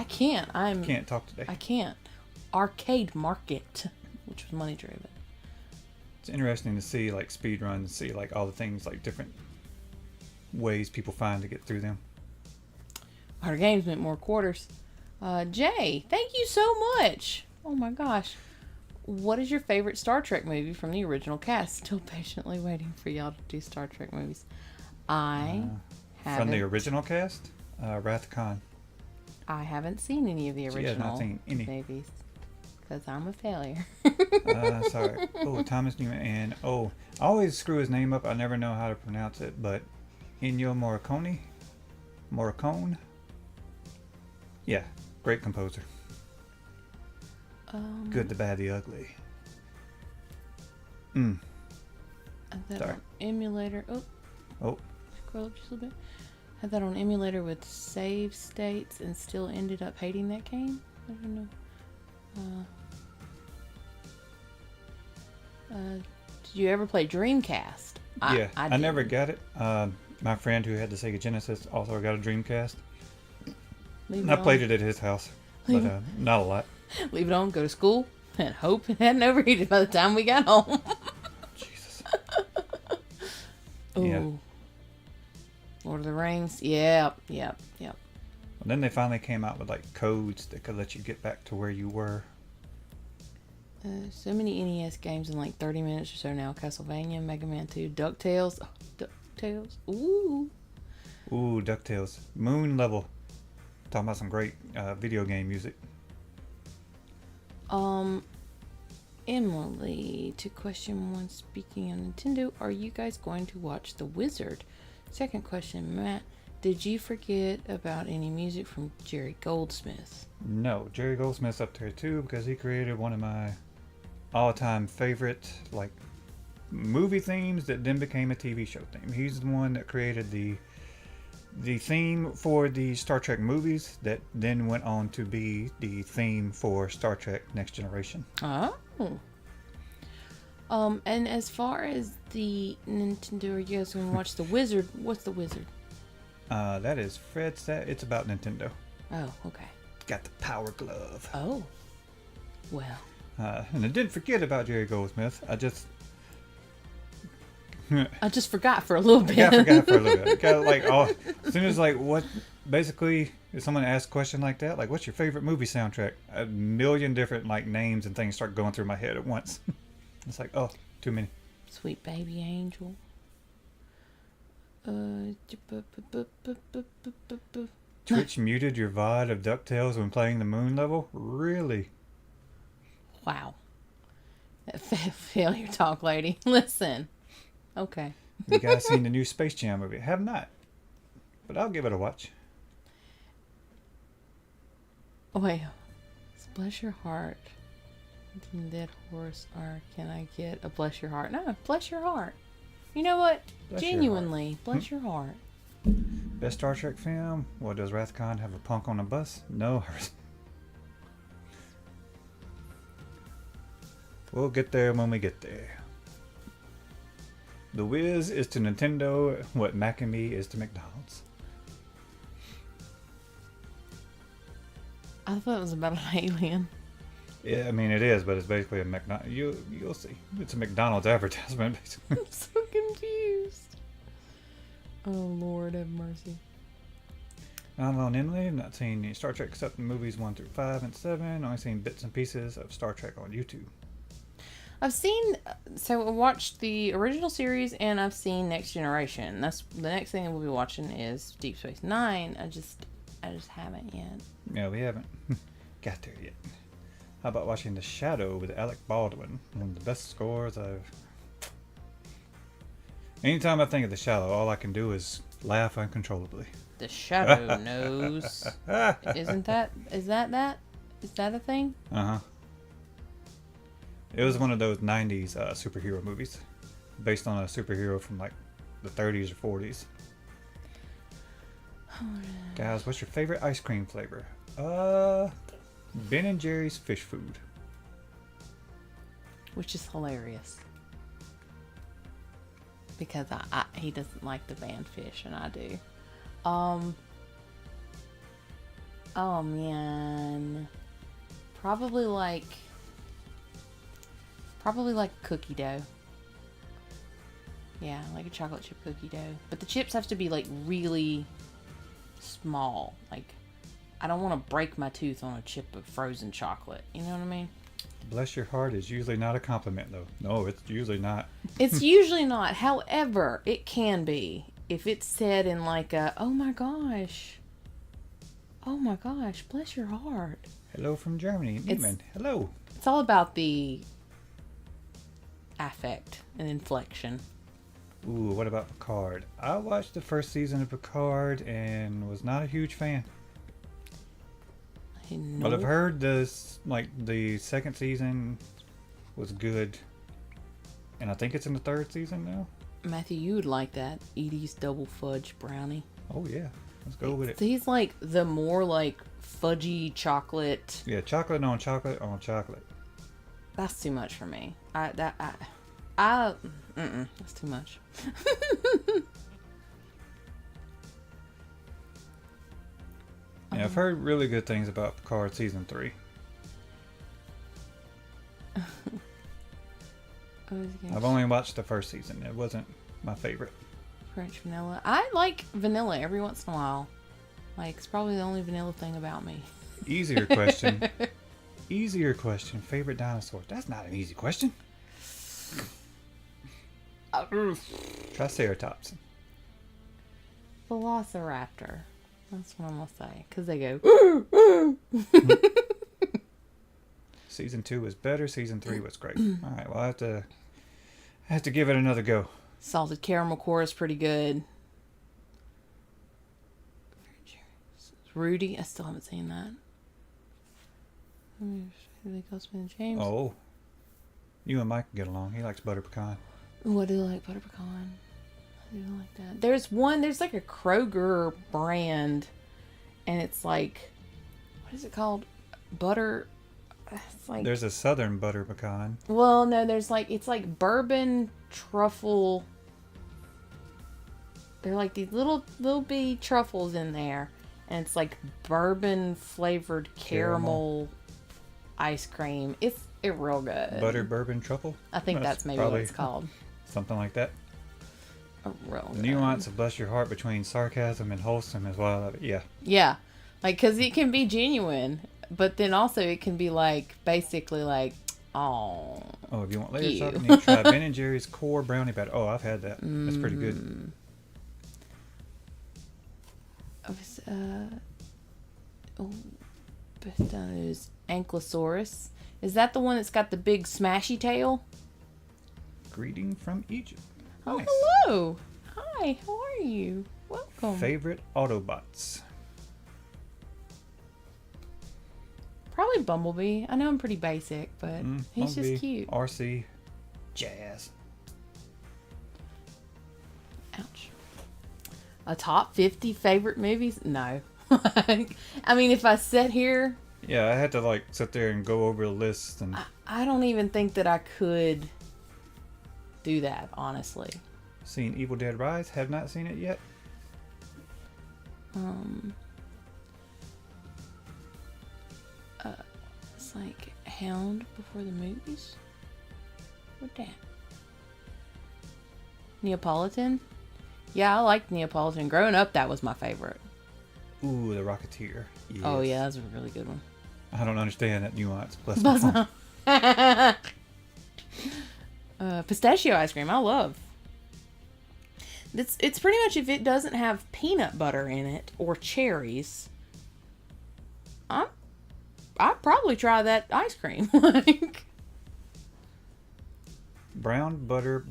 can't. Can't talk today. I can't. Arcade Market, which was money driven. It's interesting to see like speedruns, see like all the things like different ways people find to get through them. Harder games meant more quarters. Jay, thank you so much. Oh my gosh. What is your favorite Star Trek movie from the original cast? Still patiently waiting for y'all to do Star Trek movies. I haven't. From the original cast? Wrath of Khan. I haven't seen any of the She has not original seen any. movies. Because I'm a failure. Sorry. Oh, Thomas Newman. And, I always screw his name up. I never know how to pronounce it. But Ennio Morricone? Morricone? Yeah. Great composer. Good, the bad, the ugly. That Sorry. on emulator. Oh. Scroll up just a little bit. Had that on emulator with save states and still ended up hating that game. I don't know. Did you ever play Dreamcast? Yeah, I never didn't. got it. My friend who had the Sega Genesis also got a Dreamcast. Leave And it I played on. it at his house, but not a lot. Leave it on, go to school, and hope it hadn't overheated by the time we got home. Jesus. Ooh. Yeah. Lord of the Rings. Yep. And then they finally came out with like codes that could let you get back to where you were. So many NES games in like 30 minutes or so now. Castlevania, Mega Man 2, DuckTales. Oh, DuckTales. Ooh. Ooh, DuckTales. Moon Level. Talking about some great video game music. Emily, to question one, speaking of Nintendo, are you guys going to watch The Wizard? Second question, Matt, did you forget about any music from Jerry Goldsmith? No, Jerry Goldsmith's up there too because he created one of my all-time favorite like movie themes that then became a TV show theme. He's the one that created the theme for the Star Trek movies that then went on to be the theme for Star Trek Next Generation. Oh. And as far as the Nintendo, are you guys going to watch The Wizard? What's The Wizard? That is Fred said. It's about Nintendo. Oh, okay. Got the power glove. Oh. Well. And I didn't forget about Jerry Goldsmith. I just forgot for a little bit. I forgot for a little bit. Got like as soon as like what basically if someone asks a question like that, like what's your favorite movie soundtrack? A million different like names and things start going through my head at once. It's like, oh, too many. Sweet baby angel. Twitch muted your VOD of DuckTales when playing the moon level? Really? Wow. That failure talk lady. Listen. Okay. You guys seen the new Space Jam movie? Have not. But I'll give it a watch. Oh, wait. Bless your heart. Dead horse, or can I get a bless your heart? No, bless your heart. You know what? Bless your Genuinely, bless your heart. Best Star Trek film? What, does Wrath of Khan have a punk on a bus? No. We'll get there when we get there. The Wiz is to Nintendo what Mac and Me is to McDonald's. I thought it was about an alien. Yeah, I mean it is, but it's basically a McDonald's. You'll see. It's a McDonald's advertisement, basically. I'm so confused. Oh Lord, have mercy. I'm on Emily. I've not seen any Star Trek except the movies 1 through 5 and 7. Only seen bits and pieces of Star Trek on YouTube. I've seen, so I watched the original series and I've seen Next Generation. That's the next thing we'll be watching is Deep Space Nine. I just haven't yet. Yeah, we haven't got there yet. How about watching The Shadow with Alec Baldwin? One of the best scores I've... Anytime I think of The Shadow, all I can do is laugh uncontrollably. The Shadow knows. Is that? Is that a thing? Uh-huh. It was one of those 90s superhero movies. Based on a superhero from like the 30s or 40s. Guys, what's your favorite ice cream flavor? Ben and Jerry's fish food. Which is hilarious. Because he doesn't like the band fish and I do. Oh man. Probably like cookie dough. Yeah, like a chocolate chip cookie dough. But the chips have to be like really small. Like, I don't want to break my tooth on a chip of frozen chocolate. You know what I mean? Bless your heart is usually not a compliment, though. No, it's usually not. It's usually not. However, it can be. If it's said in like a, oh my gosh, bless your heart. Hello from Germany. Neiman. Hello. It's all about the affect and inflection. Ooh, what about Picard? I watched the first season of Picard and was not a huge fan. But I've heard this, like, the second season was good. And I think it's in the third season now. Matthew, you would like that Edie's double fudge brownie. Oh, yeah. Let's go with it. So he's like the more like fudgy chocolate. Yeah, chocolate on chocolate on chocolate. That's too much for me. That's too much. Yeah, I've heard really good things about Picard season 3. I've only watched the first season. It wasn't my favorite. French vanilla. I like vanilla every once in a while. Like, it's probably the only vanilla thing about me. Easier question. Easier question. Favorite dinosaur? That's not an easy question. Triceratops. Velociraptor. That's what I'm going to say. Because they go... Season 2 was better. Season 3 was great. Alright, well, I have to give it another go. Salted caramel core is pretty good. Rudy. I still haven't seen that. James. Oh. You and Mike can get along. He likes butter pecan. Oh, I do like butter pecan. I do like that. There's like a Kroger brand, and it's like, what is it called? Butter. It's like, there's a southern butter pecan. Well, no, it's like bourbon truffle. They're like these little bitty truffles in there, and it's like bourbon flavored caramel ice cream. It's real good. Butter bourbon truffle. I think that's maybe what it's called. Something like that. Real the nuance of bless your heart between sarcasm and wholesome as well. Yeah. Yeah, like, because it can be genuine, but then also it can be like basically like, oh. Oh, if you want layers up, you need to try Ben and Jerry's core brownie batter. Oh, I've had that. That's pretty good. There's Ankylosaurus. Is that the one that's got the big smashy tail? Greeting from Egypt. Oh, Nice. hello. Hi, how are you? Welcome. Favorite Autobots? Probably Bumblebee. I know I'm pretty basic, but he's Bumblebee, just cute. RC, Jazz. Ouch. A top 50 favorite movies? No. I mean, if I sit here... Yeah, I had to like sit there and go over the list. And I don't even think that I could do that, honestly. Seen Evil Dead Rise? Have not seen it yet. It's like Hound before the movies. What that? Neapolitan? Yeah, I liked Neapolitan. Growing up, that was my favorite. Ooh, The Rocketeer. Yes. Oh yeah, that's a really good one. I don't understand that nuance. Bless my heart. Pistachio ice cream, I love. It's pretty much, if it doesn't have peanut butter in it or cherries, I'd probably try that ice cream. Like, brown butter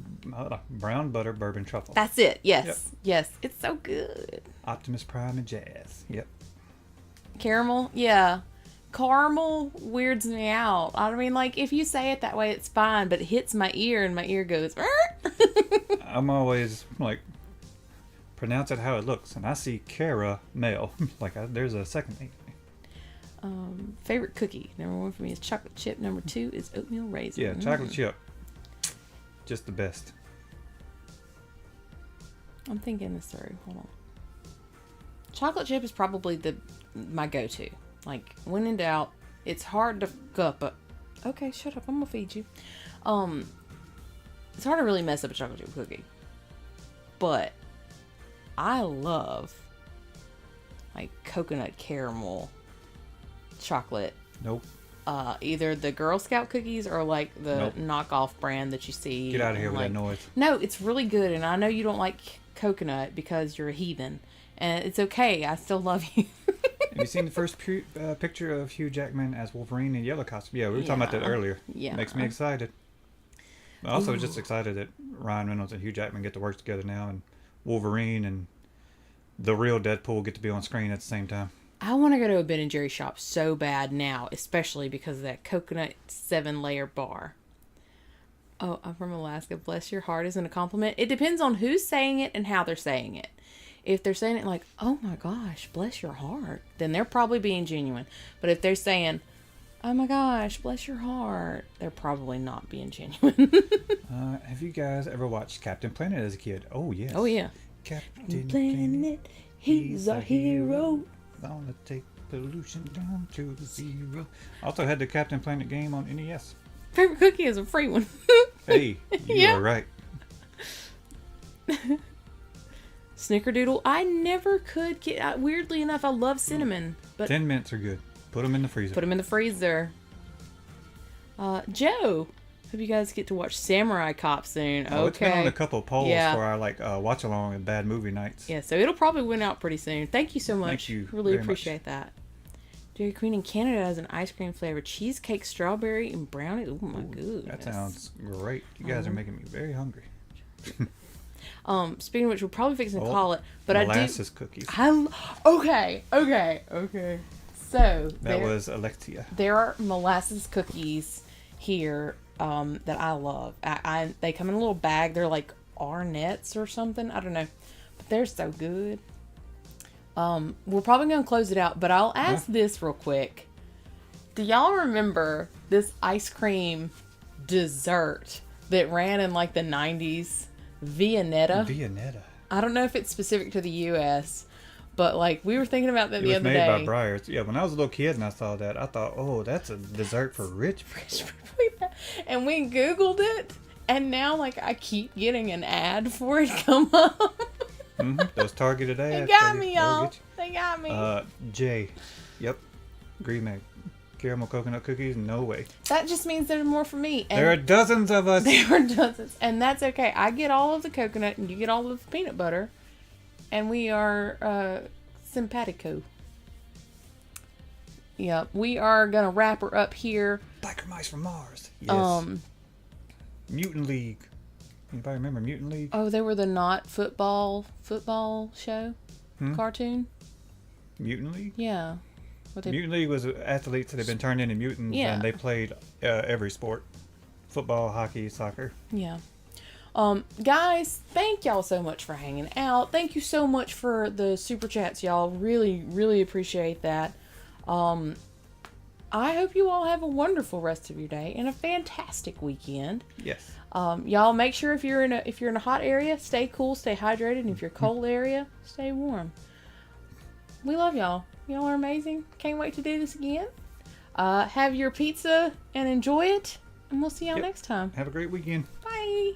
bourbon truffle. that's it. Yes. Yep. Yes. It's so good. Optimus Prime and Jazz. Yep. Caramel, yeah. caramel weirds me out. I mean, like, if you say it that way, it's fine, but it hits my ear and my ear goes, I'm always like, pronounce it how it looks. And I see caramel. There's a second thing. Favorite cookie. Number 1 for me is chocolate chip. Number 2 is oatmeal raisin. Yeah, chocolate chip. Just the best. I'm thinking this through. Hold on. Chocolate chip is probably my go-to. Like, when in doubt, it's hard to cup up. Okay, shut up. I'm gonna feed you. It's hard to really mess up a chocolate chip cookie. But I love like coconut caramel chocolate. Nope. Either the Girl Scout cookies or like the knockoff brand that you see. Get out of here with that noise. No, it's really good, and I know you don't like coconut because you're a heathen, and it's okay. I still love you. Have you seen the first picture of Hugh Jackman as Wolverine in yellow costume? Yeah, we were talking about that earlier. Yeah. Makes me excited. I'm also just excited that Ryan Reynolds and Hugh Jackman get to work together now, and Wolverine and the real Deadpool get to be on screen at the same time. I want to go to a Ben & Jerry's shop so bad now, especially because of that coconut 7-layer bar. Oh, I'm from Alaska. Bless your heart isn't a compliment. It depends on who's saying it and how they're saying it. If they're saying it like, oh my gosh, bless your heart, then they're probably being genuine. But if they're saying, oh my gosh, bless your heart, they're probably not being genuine. Have you guys ever watched Captain Planet as a kid? Oh, yes. Oh, yeah. Captain Planet, he's our hero. Gonna take pollution down to zero. Also had the Captain Planet game on NES. Favorite cookie is a free one. Hey, you are right. Snickerdoodle, I never could get. Weirdly enough, I love cinnamon, but Thin Mints are good. Put them in the freezer. Put them in the freezer. Joe, hope you guys get to watch Samurai Cop soon. Oh, it's been on a couple of polls Yeah. for our watch along and bad movie nights. Yeah, so it'll probably win out pretty soon. Thank you so much. Thank you Really very appreciate much. that. Dairy Queen in Canada has an ice cream flavor cheesecake, strawberry, and brownie. Oh my goodness. That sounds great. You guys are making me very hungry. Speaking of which, we're probably fixing to call it, but molasses cookies. Okay. So That was Alexia. there are molasses cookies here that I love. They come in a little bag. They're like Arnett's or something. I don't know, but they're so good. We're probably gonna close it out, but I'll ask this real quick. Do y'all remember this ice cream dessert that ran in like the 90s? Viennetta. I don't know if it's specific to the U.S., but like we were thinking about that the other day. It was made by Breyers. Yeah, when I was a little kid and I saw that, I thought, oh, that's a dessert for rich people. And we Googled it, and now like I keep getting an ad for it come up. Those targeted ads. They got me, y'all. They got me. J. Yep. Green Egg. Caramel coconut cookies? No way. That just means there's more for me. And there are dozens of us. There are dozens. And that's okay. I get all of the coconut and you get all of the peanut butter. And we are simpatico. Yeah, we are going to wrap her up here. Biker Mice from Mars. Yes. Mutant League. Anybody remember Mutant League? Oh, they were the not football show? Cartoon? Mutant League? Yeah. Mutant League was athletes that had been turned into mutants, and they played every sport. Football, hockey, soccer. Yeah. Guys, thank y'all so much for hanging out. Thank you so much for the super chats, y'all. Really, really appreciate that. I hope you all have a wonderful rest of your day and a fantastic weekend. Yes. Y'all make sure if you're in a hot area, stay cool, stay hydrated, and if you're cold area, stay warm. We love y'all. Y'all are amazing. Can't wait to do this again. Have your pizza and enjoy it. And we'll see y'all next time. Have a great weekend. Bye.